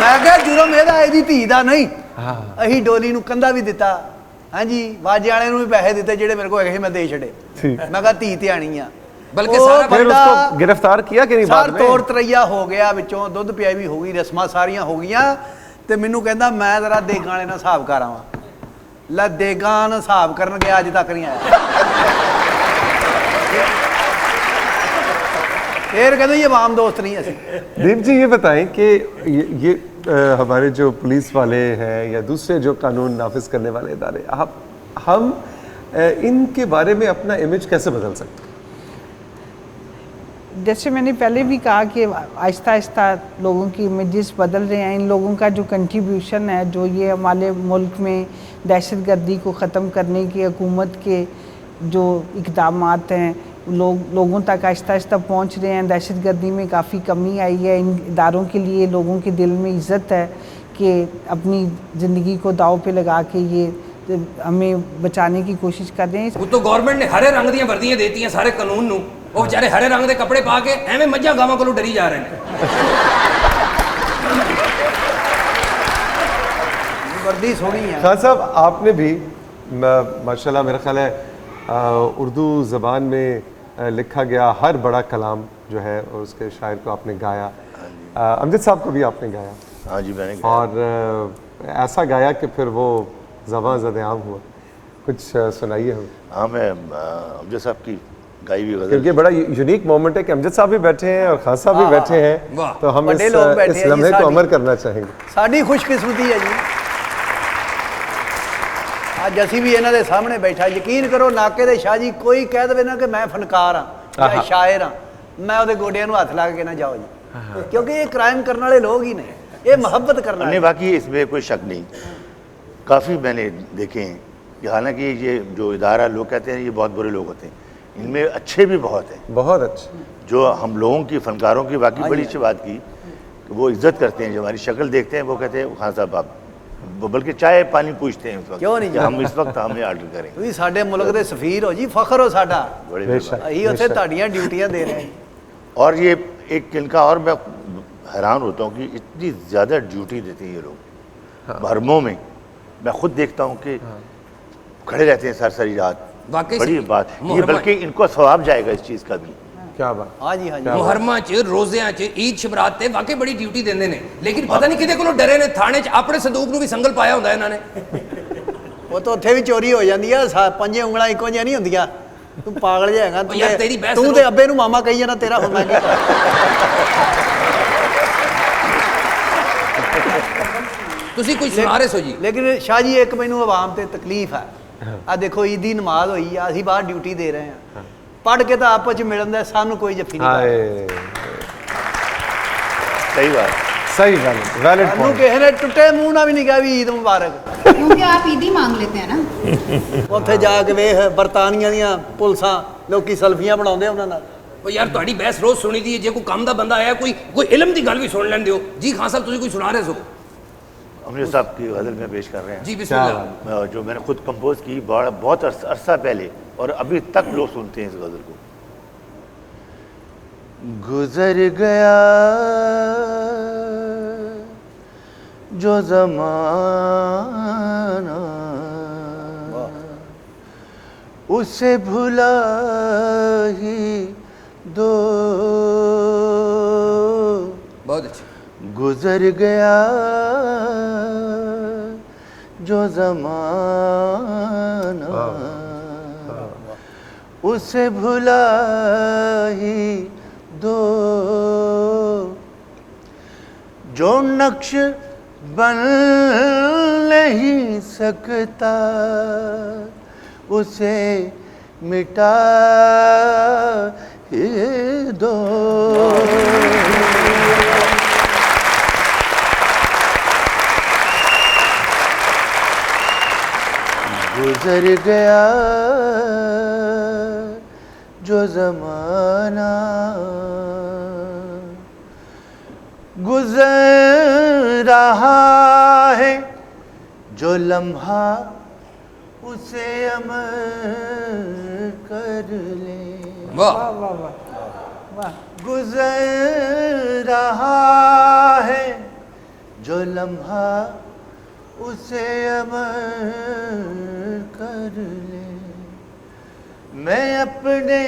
ਮੈਂ ਕਿਹਾ ਜੁਰਮ ਇਹਦਾ ਇਹਦੀ ਧੀ ਦਾ ਨਹੀਂ। ਅਸੀਂ ਡੋਲੀ ਨੂੰ ਕੰਧਾ ਵੀ ਦਿੱਤਾ, ਹਾਂਜੀ ਵਾਜੇ ਵਾਲੇ ਨੂੰ ਵੀ ਪੈਸੇ ਦਿੱਤੇ ਜਿਹੜੇ ਮੇਰੇ ਕੋਲ ਹੈਗੇ ਸੀ, ਮੈਂ ਦੇ ਛੱਡੇ। ਮੈਂ ਕਿਹਾ ਧੀ ਧਿਆਣੀ ਆ। बल्कि सारा फिर उसको गिरफ्तार किया कि नहीं? बाद में तौर तरैया हो गया, विचों दुध पियाई भी हो गई, रस्मां सारियां हो गई ते मैनू कहंदा मैं जरा देगां वाले नाल हिसाब कर आवां। ला देगां नाल हिसाब करन गया, अज तक नहीं आया। फिर कहते ये आवाम दोस्त नहीं असी। दीप जी ये बताएं कि ये हमारे जो पुलिस वाले हैं या दूसरे जो कानून नाफिज करने वाले इदारे, हम इनके बारे में अपना इमेज कैसे बदल सकते हैं? जैसे मैंने पहले भी कहा कि आहिस्ता आहिस्ता लोगों की इमेजेस बदल रहे हैं। इन लोगों का जो कंट्रीब्यूशन है, जो ये हमारे मुल्क में दहशतगर्दी को ख़त्म करने की हुकूमत के जो इक़दामात हैं, लोगों तक आहिस्ता आहिस्ता पहुंच रहे हैं। दहशतगर्दी में काफ़ी कमी आई है। इन इदारों के लिए लोगों के दिल में इज़्ज़त है कि अपनी ज़िंदगी को दाव पे लगा के ये हमें बचाने की कोशिश कर रहे हैं। वो तो गवर्नमेंट ने हरे रंग दी वर्दियां देती हैं सारे कानून नूं, वो बेचारे हरे रंग के कपड़े पा के एवें मज्जां गावां कोलों डरी जा रहे हैं। वर्दी सोहनी है। खान साहब, आपने भी माशाल्लाह मेरा ख्याल है उर्दू ज़बान में लिखा गया हर बड़ा कलाम जो है उसके शायर को आपने गाया। अमजद साहब को भी आपने गाया। हाँ जी, मैंने गाया। और ऐसा गाया कि फिर वो ज़बान ज़द-ए-आम हुआ। कुछ सुनाइए हमें। हाँ, मैं अमजद साहब की गाई हुई गज़ल, क्योंकि बड़ा यूनिक मोमेंट है कि अमजद साहब भी बैठे हैं और खान साहब भी बैठे हैं, तो हम इस लम्हे को अमर करना चाहेंगे। साड़ी खुशकिस्मती है जी। ਅੱਜ ਅਸੀਂ ਵੀ ਇਹਨਾਂ ਦੇ ਸਾਹਮਣੇ ਬੈਠਾ, ਯਕੀਨ ਕਰੋ ਨਾਕੇ ਦੇ ਸ਼ਾਹ ਜੀ ਕੋਈ ਕਹਿ ਦੇਵੇ ਨਾ ਕਿ ਮੈਂ ਫਨਕਾਰ ਹਾਂ ਜਾਂ ਸ਼ਾਇਰ ਹਾਂ, ਮੈਂ ਉਹਦੇ ਗੋਡਿਆਂ ਨੂੰ ਹੱਥ ਲਾ ਕੇ ਨਾ ਜਾਓ ਜੀ, क्योंकि ये क्राइम करने वाले लोग ही नहीं, ये मोहब्बत करना नहीं, है। बाकी इसमें कोई शक नहीं। काफ़ी मैंने देखे हैं कि हालांकि ये जो इदारा लोग कहते हैं ये बहुत बुरे लोग होते हैं, इनमें अच्छे भी बहुत हैं, बहुत अच्छे। जो हम लोगों की फनकारों की वाकई बड़ी अच्छी बात की कि वो इज्जत करते हैं, जो हमारी शक्ल देखते हैं वो कहते हैं हाँ साहब आप, वो बल्कि चाय पानी पूछते हैं उस वक्त, क्यों नहीं कि हम इस वक्त हमें ऑर्डर करें। ਤੁਸੀਂ ਸਾਡੇ ਮੁਲਕ ਦੇ ਸਫੀਰ ਹੋ ਜੀ, ਫਖਰ ਹੋ ਸਾਡਾ, बड़े बेशक। ਅਸੀਂ ਉੱਥੇ ਤੁਹਾਡੀਆਂ ਡਿਊਟੀਆਂ ਦੇ ਰਹੇ ਹਾਂ। और ये एक इनका और मैं हैरान होता हूँ कि इतनी ज़्यादा ड्यूटी देते हैं ये लोग भरमों में। मैं खुद देखता हूँ कि खड़े रहते हैं सारी रात। वाकई बड़ी से बात ये, मुहर्रमा- बल्कि इनको सवाब जाएगा इस चीज़ का भी। क्या बात। हाँ जी हाँ जी। ਮੁਹਰਮਾਂ 'ਚ ਰੋਜ਼ਿਆਂ 'ਚ ਈਦ ਸ਼ਬਰਾਤ ਤੇ ਵਾਕਈ ਬੜੀ ਡਿਊਟੀ ਦਿੰਦੇ ਨੇ, ਲੇਕਿਨ ਪਤਾ ਨਹੀਂ ਕਿਹਦੇ ਕੋਲੋਂ ਡਰੇ ਨੇ, ਥਾਣੇ 'ਚ ਆਪਣੇ ਸੰਦੂਕ ਨੂੰ ਵੀ ਸੰਗਲ ਪਾਇਆ ਹੁੰਦਾ ਇਹਨਾਂ ਨੇ। ਉਹ ਤਾਂ ਉੱਥੇ ਵੀ ਚੋਰੀ ਹੋ ਜਾਂਦੀ ਆ, ਪੰਜੇ ਉਂਗਲਾਂ ਇੱਕੋ ਜਿਹੀਆਂ ਨਹੀਂ ਹੁੰਦੀਆਂ। ਤੂੰ ਪਾਗਲ ਜਿਹਾ ਹੈਗਾ, ਉਹ ਯਾਰ ਤੇਰੀ ਬਹਿਸ ਤੂੰ ਰੋ- ਤੇ ਅੱਬੇ ਨੂੰ ਮਾਮਾ ਕਹੀ ਜਾਣਾ, ਤੇਰਾ ਹੁੰਦਾ ਕੀ। ਤੁਸੀਂ ਕੁਝ ਸੁਣਾ ਰਹੇ ਸੋ ਜੀ। ਲੇਕਿਨ ਸ਼ਾਹ ਜੀ ਇੱਕ ਮੈਨੂੰ ਆਵਾਮ ਤੇ ਤਕਲੀਫ ਹੈ, ਆ ਦੇਖੋ ਈਦ ਦੀ ਨਮਾਜ਼ ਹੋਈ ਆ, ਅਸੀਂ ਬਾਹਰ ਡਿਊਟੀ ਦੇ ਰਹੇ ਹਾਂ, ਪੜ੍ਹ ਕੇ ਤਾਂ ਆਪਸ ਚ ਮਿਲਣ ਦਾ ਸਾਨੂੰ ਕੋਈ ਜੱਫੀ ਨਹੀਂ ਪਾਇਆ। सही बात। सही वैलिड ਸਾਨੂੰ पॉइंट। ਕਿਸੇ ਨੇ ਟੁੱਟੇ ਮੂੰਹ ਨਾਲ ਵੀ ਨਹੀਂ ਕਿਹਾ ਵੀ ਈਦ ਮੁਬਾਰਕ। क्योंकि आप ईद ही मांग लेते हैं ना। ਉੱਥੇ ਜਾ ਕੇ ਵੇਖ ਬਰਤਾਨੀਆਂ ਦੀਆਂ ਪੁਲਿਸਾਂ, ਲੋਕੀ ਸੈਲਫੀਆਂ ਬਣਾਉਂਦੇ ਉਹਨਾਂ ਨਾਲ। ਉਹ ਯਾਰ ਤੁਹਾਡੀ ਬਹਿਸ ਰੋਜ਼ ਸੁਣੀ ਦੀ ਹੈ, ਜੇ ਕੋਈ ਕੰਮ ਦਾ ਬੰਦਾ ਆਇਆ ਕੋਈ ਇਲਮ ਦੀ ਗੱਲ ਵੀ ਸੁਣ ਲੈਂਦੇ ਹੋ ਜੀ। ਖਾਨ ਸਾਹਿਬ ਤੁਸੀਂ ਕੋਈ सुना रहे सो अमजद साहब की गज़ल में पेश कर रहे हैं जी, बिस्मिल्लाह। जो मैंने खुद कंपोज की बहुत अरसा पहले, और अभी तक लोग सुनते हैं इस गज़ल को। गुजर गया जो ज़माना उसे भुला ही दो, बहुत अच्छी। गुजर गया जो ज़माना उसे भुला ही दो, जो नक्श बन नहीं सकता उसे मिटा ही दो। गुजर गया जो ज़माना गुजर रहा है जो लम्हा उसे अमर कर ले। वाह वाह वाह वाह। गुजर रहा है जो लम्हा उसे अमर कर ले। मैं अपने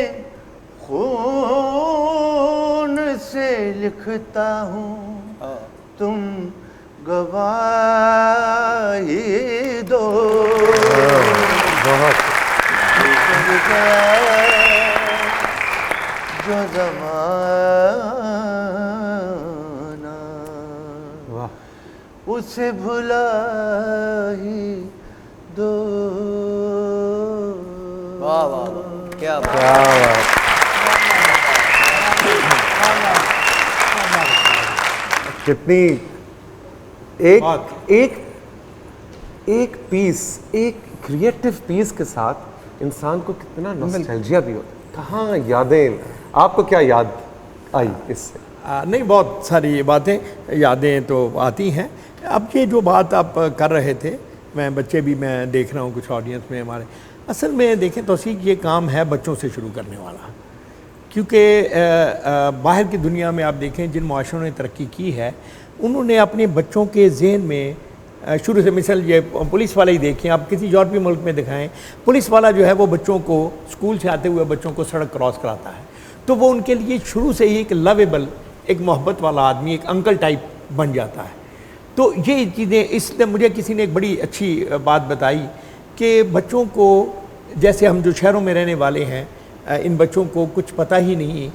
खून से लिखता हूँ तुम गवाही दो। बहुत जो ज़माना वाह। उसे भुला ही दो। वाह वाह वाह, क्या बात। क्या बात। कितनी एक एक एक पीस, एक क्रिएटिव पीस के साथ इंसान को कितना नॉस्टैल्जिया भी होता है। कहाँ यादें, आपको क्या याद आई इससे? नहीं, बहुत सारी बातें यादें तो आती हैं। अब ये जो बात आप कर रहे थे, मैं बच्चे भी मैं देख रहा हूँ कुछ ऑडियंस में हमारे, असल में देखें तौसीक ये काम है बच्चों से शुरू करने वाला, क्योंकि बाहर की दुनिया में आप देखें जिन मुआशरों ने तरक्की की है उन्होंने अपने बच्चों के जहन में शुरू से, मिसाल ये पुलिस वाले ही देखें, आप किसी यूरोपीय मुल्क में दिखाएं, पुलिस वाला जो है वो बच्चों को स्कूल से आते हुए बच्चों को सड़क क्रॉस कराता है, तो वो उनके लिए शुरू से ही एक लवेबल, एक मोहब्बत वाला आदमी, एक अंकल टाइप बन जाता है। तो ये चीज़ें, इसलिए मुझे किसी ने एक बड़ी अच्छी बात बताई कि बच्चों को, जैसे हम जो शहरों में रहने वाले हैं, इन बच्चों को कुछ पता ही नहीं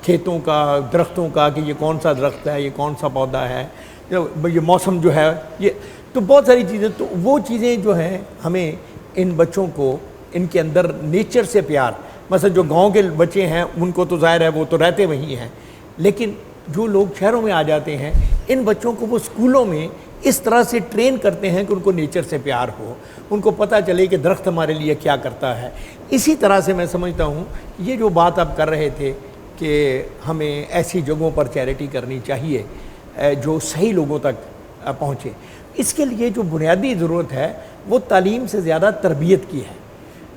खेतों का, दरख्तों का, कि ये कौन सा दरख्त है, ये कौन सा पौधा है, ये मौसम जो है, ये तो बहुत सारी चीज़ें, तो वो चीज़ें जो हैं हमें इन बच्चों को इनके अंदर नेचर से प्यार, मतलब जो गांव के बच्चे हैं उनको तो जाहिर है वो तो रहते वहीं हैं, लेकिन जो लोग शहरों में आ जाते हैं इन बच्चों को वो स्कूलों में इस तरह से ट्रेन करते हैं कि उनको नेचर से प्यार हो, उनको पता चले कि दरख्त हमारे लिए क्या करता है। इसी तरह से मैं समझता हूँ ये जो बात आप कर रहे थे कि हमें ऐसी जगहों पर चैरिटी करनी चाहिए जो सही लोगों तक पहुँचे, इसके लिए जो बुनियादी ज़रूरत है वो तालीम से ज़्यादा तरबियत की है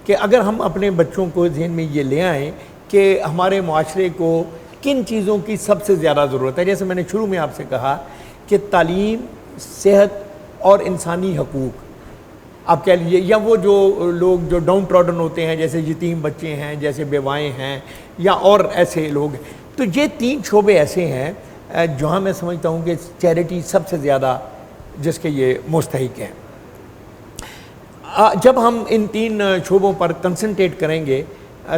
कि अगर हम अपने बच्चों को ज़हन में ये ले आएँ कि हमारे माशरे को किन चीज़ों की सबसे ज़्यादा ज़रूरत है। जैसे मैंने शुरू में आपसे कहा कि तालीम, सेहत और इंसानी हकूक़ आप कह लीजिए, या वो जो लोग जो डाउन ट्रॉडन होते हैं जैसे यतीम बच्चे हैं, जैसे बेवाएँ हैं या और ऐसे लोग, तो ये 3 शोबे ऐसे हैं जहाँ मैं समझता हूँ कि चैरिटी सबसे ज़्यादा जिसके ये मुस्तहिक हैं। जब हम इन 3 शोबों पर कंसंट्रेट करेंगे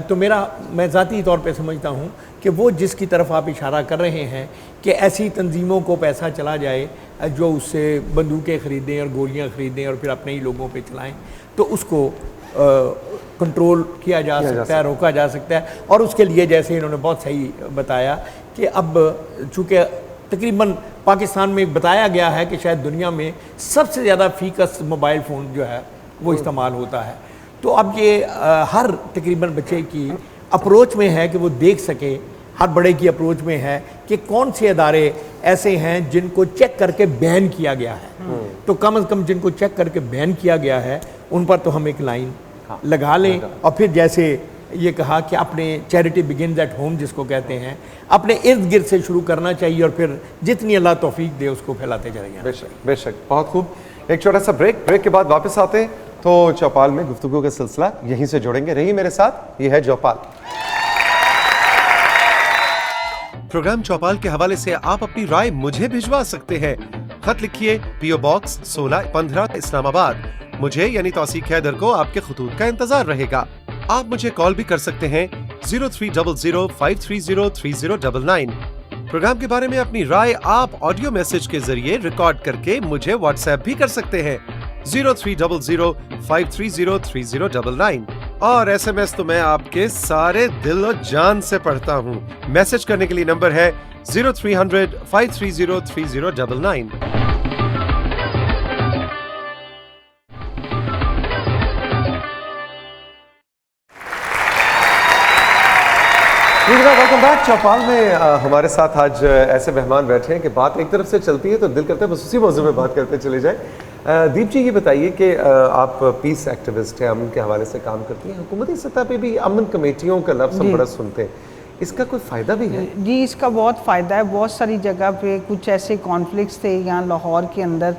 तो मैं ज़ाती तौर पे समझता हूँ कि वो जिसकी तरफ आप इशारा कर रहे हैं कि ऐसी तंजीमों को पैसा चला जाए जो उससे बंदूकें ख़रीदें और गोलियाँ ख़रीदें और फिर अपने ही लोगों पे चलाएं, तो उसको कंट्रोल किया जा सकता है, रोका जा सकता है। और उसके लिए जैसे इन्होंने बहुत सही बताया कि अब चूँकि तकरीबन पाकिस्तान में बताया गया है कि शायद दुनिया में सबसे ज़्यादा फ़ीकस मोबाइल फ़ोन जो है वो इस्तेमाल होता है, तो अब ये हर तकरीबन बच्चे की अप्रोच में है कि वो देख सके, हर बड़े की अप्रोच में है कि कौन से इदारे ऐसे हैं जिनको चेक करके बैन किया गया है। तो कम से कम जिनको चेक करके बैन किया गया है उन पर तो हम एक लाइन लगा लें, और फिर जैसे ये कहा कि अपने चैरिटी बिगिन्स एट होम जिसको कहते हैं, अपने इर्द गिर्द से शुरू करना चाहिए और फिर जितनी अल्लाह तौफीक दे उसको फैलाते जाएंगे। बेशक बेशक, बहुत खूब। एक छोटा सा ब्रेक के बाद वापस आते हैं तो चौपाल में गुफ्तगू का सिलसिला यहीं से जोड़ेंगे। रहिए मेरे साथ, ये है चौपाल। प्रोग्राम चौपाल के हवाले से आप अपनी राय मुझे भिजवा सकते हैं। खत लिखिए PO Box 1615 इस्लामाबाद। मुझे यानी तौसीक हैदर को आपके खतूत का इंतजार रहेगा। आप मुझे कॉल भी कर सकते हैं 030053030099। प्रोग्राम के बारे में अपनी राय आप ऑडियो मैसेज के जरिए रिकॉर्ड करके मुझे व्हाट्सएप भी कर सकते हैं 030053030099। और SMS तो मैं आपके सारे दिल और जान से पढ़ता हूँ। मैसेज करने के लिए नंबर है 030053030099। Welcome back. चौपाल में हमारे साथ आज ऐसे मेहमान बैठे हैं कि बात एक तरफ से चलती है तो दिल करता है बस उसी मौजू में बात करते चले जाए। दीप जी, ये बताइए कि आप पीस एक्टिविस्ट हैं, अमन के हवाले से काम करती हैं, हुकूमती सतह पे भी अमन कमेटियों का लफ्ज़ हम बड़ा सुनते हैं, इसका कोई फ़ायदा भी है? जी, इसका बहुत फ़ायदा है। बहुत सारी जगह पे कुछ ऐसे कॉन्फ्लिक्ट्स थे यहाँ लाहौर के अंदर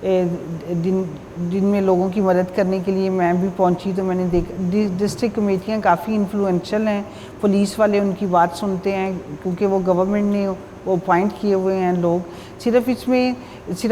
जिनमें लोगों की मदद करने के लिए मैं भी पहुंची, तो मैंने देखा डिस्ट्रिक्ट कमेटियाँ काफ़ी इन्फ्लुएंशियल हैं, पुलिस वाले उनकी बात सुनते हैं क्योंकि वो गवर्नमेंट ने वो अपॉइंट किए हुए हैं लोग। सिर्फ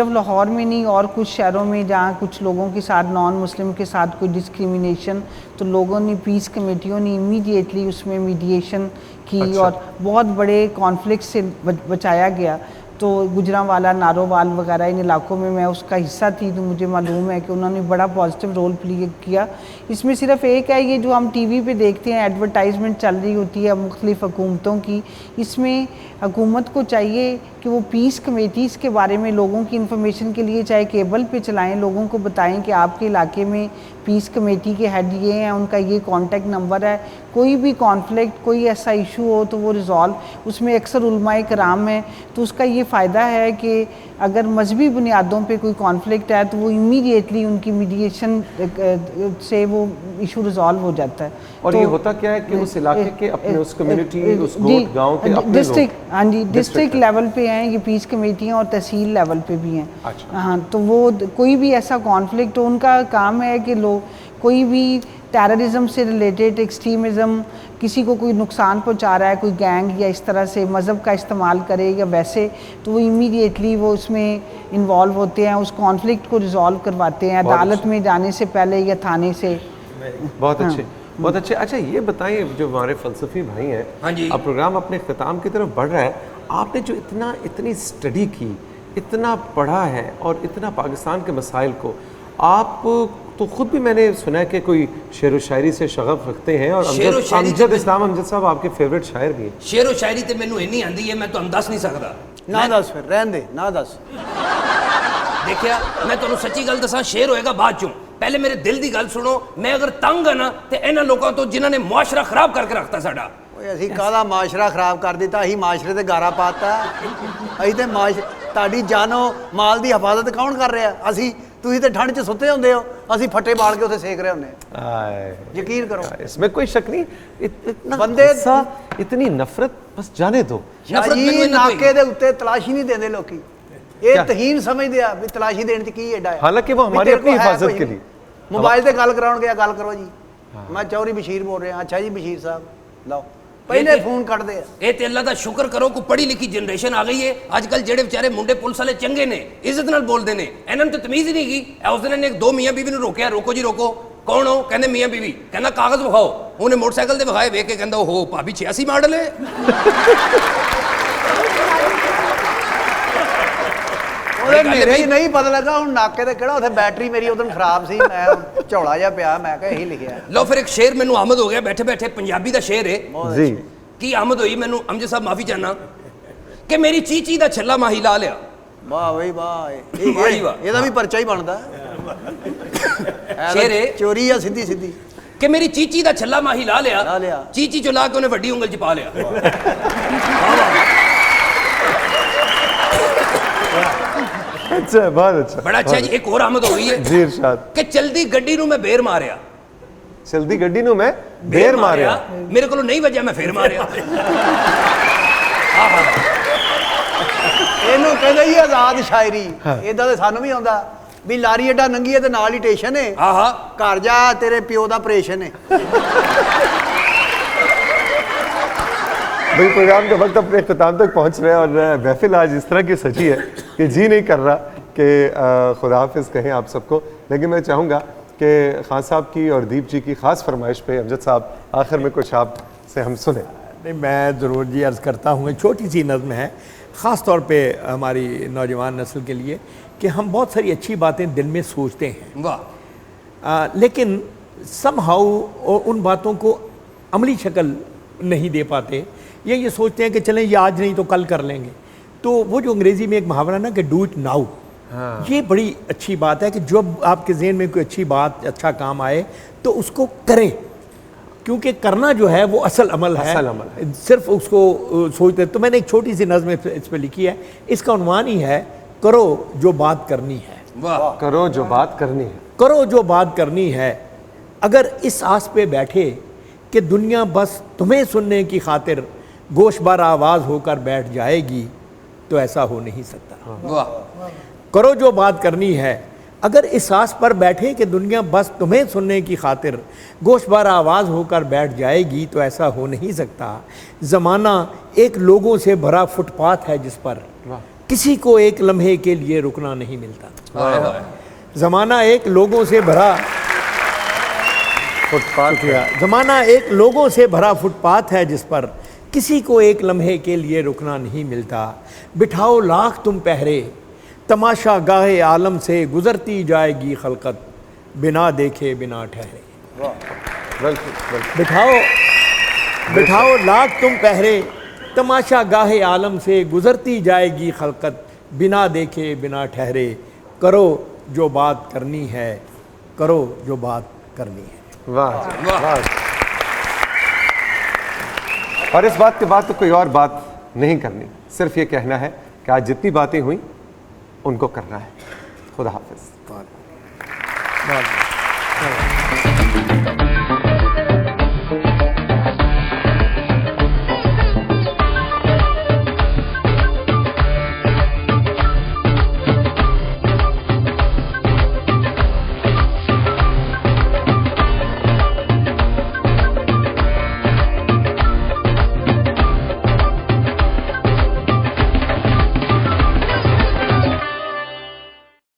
लाहौर में नहीं और कुछ शहरों में जहाँ कुछ लोगों के साथ नॉन मुस्लिम के साथ कोई डिस्क्रिमिनेशन, तो लोगों ने पीस कमेटियों ने इमीडिएटली उसमें मीडिएशन की। अच्छा। और बहुत बड़े कॉन्फ्लिक्ट से बचाया गया। तो गुजरांवाला, नारोवाल वगैरह इन इलाकों में मैं उसका हिस्सा थी, तो मुझे मालूम है कि उन्होंने बड़ा पॉजिटिव रोल प्ले किया। इसमें सिर्फ एक है, ये जो हम टीवी पे देखते हैं एडवर्टाइजमेंट चल रही होती है मुख्तलिफ हुकूमतों की, इसमें हुकूमत को चाहिए कि वो पीस कमेटीज़ के बारे में लोगों की इन्फॉर्मेशन के लिए चाहे केबल पे चलाएं, लोगों को बताएं कि आपके इलाके में पीस कमेटी के हेड ये हैं, उनका ये कॉन्टेक्ट नंबर है, कोई भी कॉन्फ्लिक्ट, कोई ऐसा इशू हो तो वो रिज़ॉल्व, उसमें अक्सर उलमाए कराम है, तो उसका ये फ़ायदा है कि अगर मजहबी बुनियादों पे कोई कॉन्फ्लिक्ट है तो वो इमीडिएटली उनकी मीडिएशन से वो इशू रिज़ॉल्व हो जाता है। और तो ये होता क्या है कि उस इलाके के अपने उस कम्युनिटी, उस गोट गांव के अपने डिस्ट्रिक्ट, हाँ जी, डिस्ट्रिक्ट लेवल पे हैं ये पीस कमेटियाँ और तहसील लेवल पे भी हैं। अच्छा। हाँ, तो वो कोई भी ऐसा कॉन्फ्लिक्ट हो, उनका काम है कि लोग कोई भी टेररिज्म से रिलेटेड, एक्सट्रीमिज़म, किसी को कोई नुकसान पहुंचा रहा है, कोई गैंग या इस तरह से मज़हब का इस्तेमाल करे या वैसे, तो वो इमीडिएटली वो उसमें इन्वॉल्व होते हैं, उस कॉन्फ्लिक्ट को रिजॉल्व करवाते हैं अदालत में जाने से पहले या थाने से। बहुत अच्छे, बहुत अच्छे। अच्छा, ये बताइए, जो हमारे फ़लसफ़ी भाई हैं, हाँ जी, अब प्रोग्राम अपने ख़िताम की तरफ बढ़ रहा है, आपने जो इतनी स्टडी की, इतना पढ़ा है और इतना पाकिस्तान के मसाइल को आप तो खुद भी मैंने सुना है कि कोई शेर व शायरी से शगफ रखते हैं और शेर व शायरी अमजद ते- इस्लाम अमजद साहब आपके फेवरेट शायर भी हैं। शेर व शायरी ते मैनू इन्नी आंदी है मैं तुहानू दस नहीं सकदा। ना दस फिर रहन दे ना दस। देखिया मैं तुहानू सच्ची गल दसां, शेर होएगा बाद चों, पहले मेरे दिल दी गल सुनो। मैं अगर तंग हाँ ना ते इन्हां लोकां तो जिन्हां ने मुआशरा खराब करके रखता साडा। ਓਏ ਅਸੀਂ ਕਾਹਦਾ ਮਾਸ਼ਰਾ ਖਰਾਬ ਕਰ ਦਿੱਤਾ, ਅਸੀਂ ਮਾਸ਼ਰੇ ਤੇ ਗਾਰਾ ਪਾਤਾ। ਅਸੀਂ ਤੇ ਤੁਹਾਡੀ ਜਾਨੋ ਮਾਲ ਦੀ ਹਿਫਾਜ਼ਤ ਕੌਣ ਕਰ ਰਿਹਾ? ਅਸੀਂ, ਤੁਸੀਂ ਤੇ ਠੰਡ 'ਚ ਸੁੱਤੇ ਹੁੰਦੇ ਹੋ, ਅਸੀਂ ਫੱਟੇ ਬਾਲ ਕੇ ਉੱਥੇ ਸੇਕ ਰਹੇ ਹੁੰਦੇ ਹਾਂ। आए, ਯਕੀਨ करੋ। इसमें कोई शक नहीं। इतना बंदे- गुस्सा, इतनी नफरत, बस जाने दो। नफरत ਜੀ ਮੈਨੂੰ ਇਹਨਾਂ ਤੋਂ ਨਾਕੇ ਦੇ ਉੱਤੇ ਤਲਾਸ਼ੀ ਨਹੀਂ ਦਿੰਦੇ ਲੋਕੀ। ਇਹ क्या? ਤਹੀਨ ਸਮਝਦੇ ਆ ਵੀ ਤਲਾਸ਼ੀ ਦੇਣ 'ਚ ਕੀ ਐਡਾ ਹੈ। हालांकि वो ਵੀ हमारी ਤੇਰੇ ਕੋਲ अपनी ਹੈ हिफाजत कुछ के नहीं। लिए। मोबाइल ਤੇ ਗੱਲ ਕਰਾਉਣ ਗਿਆ, ਗੱਲ ਕਰੋ ਜੀ। ਮੈਂ ਚੌਧਰੀ ਬਸ਼ੀਰ ਬੋਲ ਰਿਹਾ। ਅੱਛਾ ਜੀ ਬਸ਼ੀਰ ਸਾਹਿਬ ਲਓ ਪਹਿਲੇ ਫੋਨ ਕੱਢਦੇ ਆ। ਇਹ ਤੇ ਅੱਲਾ ਦਾ ਸ਼ੁਕਰ ਕਰੋ ਕੋ ਪੜ੍ਹੀ ਲਿਖੀ ਜਨਰੇਸ਼ਨ ਆ ਗਈ ਹੈ। ਅੱਜ ਕੱਲ ਜਿਹੜੇ ਵਿਚਾਰੇ ਮੁੰਡੇ ਪੁਲਿਸ ਵਾਲੇ ਚੰਗੇ ਨੇ, ਇੱਜ਼ਤ ਨਾਲ ਬੋਲਦੇ ਨੇ, ਇਹਨਾਂ ਨੂੰ ਤਾਂ ਤਮੀਜ਼ ਹੀ ਨਹੀਂ ਗਈ। ਉਸ ਦਿਨ ਇਹਨੇ ਦੋ ਮੀਆਂ ਬੀਵੀ ਨੂੰ ਰੋਕਿਆ, ਰੋਕੋ ਜੀ ਰੋਕੋ। ਕੌਣ ਹੋ? ਕਹਿੰਦੇ ਮੀਆਂ ਬੀਵੀ। ਕਹਿੰਦਾ ਕਾਗਜ਼ ਵਿਖਾਓ। ਉਹਨੇ ਮੋਟਰਸਾਈਕਲ ਤੇ ਵਿਖਾਏ, ਵੇਖ ਕੇ ਕਹਿੰਦਾ ਓਹੋ ਭਾਬੀ 86 ਮਾਡਲ ਹੈ। ਉਹਦੇ ਗੱਲ ਮੇਰੇ ਵੀ- ਹੀ ਨਹੀਂ ਪਤਾ ਲੱਗਾ ਹੁਣ ਨਾਕੇ ਤੇ ਕਿਹੜਾ ਉੱਥੇ ਬੈਟਰੀ ਮੇਰੀ ਉਦੋਂ ਖਰਾਬ ਸੀ। ਮੈਂ ਝੋਲਾ ਜਿਹਾ ਪਿਆ, ਮੈਂ ਕਿਹਾ ਇਹੀ ਲਿਖਿਆ। ਲਓ ਫਿਰ ਇੱਕ ਸ਼ੇਰ ਮੈਨੂੰ ਆਮਦ ਹੋ ਗਿਆ ਬੈਠੇ ਬੈਠੇ, ਪੰਜਾਬੀ ਦਾ ਸ਼ੇਰ ਹੈ। जी ਕੀ ਆਮਦ ਹੋਈ ਮੈਨੂੰ? ਅਮਜਦ ਸਾਹਿਬ ਮਾਫੀ ਚਾਹਨਾ ਕਿ ਮੇਰੀ ਚੀਚੀ ਦਾ ਛੱਲਾ ਮਾਹੀ ਲਾ ਲਿਆ। ਵਾਹ ਬਈ ਵਾਹ। ਵਾਹ ਜੀ ਵਾਹ। ਇਹਦਾ ਵੀ ਪਰਚਾ ਹੀ ਬਣਦਾ। ਸ਼ੇਰ ਹੈ। ਚੋਰੀ ਆ ਸਿੱਧੀ ਸਿੱਧੀ। ਕਿ ਮੇਰੀ ਚੀਚੀ ਦਾ ਛੱਲਾ ਮਾਹੀ ਲਾ ਲਿਆ। ਲਾ ਲਿਆ। ਚੀਚੀ ਚੋਂ ਲਾ ਕੇ ਉਹਨੇ ਵੱਡੀ ਉਂਗਲ 'ਚ ਪਾ ਲਿਆ। अच्छा है, बहुत अच्छा। बड़ा अच्छा जी। एक और आमद हो गई है जी इरशाद। कि चलदी गड्डी नूं मैं बेर मारिया। चलदी गड्डी नूं मैं बेर मारिया। मेरे को नहीं वजह, मैं फेर मारिया। ਇਹਨੂੰ ਕਹਿੰਦੇ ਹੀ ਆਜ਼ਾਦ ਸ਼ਾਇਰੀ। ਇਦਾਂ ਤੇ ਸਾਨੂੰ ਵੀ ਆਉਂਦਾ ਵੀ ਲਾਰੀ ਏਡਾ ਨੰਗੀ ਹੈ ਤੇ ਨਾਲ ਹੀ ਟੇਸ਼ਨ ਹੈ। हाँ हाँ ਘਰ ਜਾ, ਤੇਰੇ ਪਿਓ ਦਾ ਆਪਰੇਸ਼ਨ ਹੈ। भाई प्रोग्राम का वक्त अपने अख्ताम तक पहुंच रहे हैं और महफिल आज इस तरह की सजी है कि जी नहीं कर रहा कि खुदा हाफिज़ कहें आप सबको। लेकिन मैं चाहूँगा कि खान साहब की और दीप जी की ख़ास फरमाइश पे अमजद साहब आखिर में कुछ आप से हम सुने। नहीं, मैं ज़रूर जी अर्ज़ करता हूँ। एक छोटी सी नज़्म है ख़ास तौर पे हमारी नौजवान नस्ल के लिए कि हम बहुत सारी अच्छी बातें दिल में सोचते हैं, वाह। लेकिन समहाउ उन बातों को अमली शक्ल नहीं दे पाते। ये सोचते हैं कि चलें ये आज नहीं तो कल कर लेंगे। तो वो जो अंग्रेज़ी में एक मुहावरा ना कि डू इट नाउ, ये बड़ी अच्छी बात है कि जब आपके ज़हन में कोई अच्छी बात, अच्छा काम आए तो उसको करें, क्योंकि करना जो है वो असल अमल है। असल अमल है। सिर्फ उसको सोचते। तो मैंने एक छोटी सी नज़्म इस पर लिखी है। इसका उन्वान ही है करो जो बात करनी है। वाह। करो जो बात करनी है। करो जो बात करनी है। अगर इस आस पे बैठे कि दुनिया बस तुम्हें सुनने की खातिर गोशबार आवाज़ होकर बैठ जाएगी तो ऐसा हो नहीं सकता। वाह। करो जो बात करनी है। अगर इस आस पर बैठे कि दुनिया बस तुम्हें सुनने की खातिर गोशबार आवाज़ होकर बैठ जाएगी तो ऐसा हो नहीं सकता। ज़माना एक लोगों से भरा फुटपाथ है जिस पर किसी को एक लम्हे के लिए रुकना नहीं मिलता। हाय हाय। ज़माना एक लोगों से भरा फुटपाथ है। ज़माना एक लोगों से भरा फुटपाथ है जिस पर किसी को एक लम्हे के लिए रुकना नहीं मिलता। बिठाओ लाख तुम पहरे, तमाशा गाहे आलम से गुज़रती जाएगी खलकत बिना देखे बिना ठहरे। बिल्कुल बिल्कुल। बिठाओ लाख तुम पहरे, तमाशा गाहे आलम से गुज़रती जाएगी खलकत बिना देखे बिना ठहरे। करो जो बात करनी है, करो जो बात करनी है। वाह वाह। और इस बात के बाद तो कोई और बात नहीं करनी, सिर्फ ये कहना है कि आज जितनी बातें हुई उनको करना है। खुदा हाफिज़।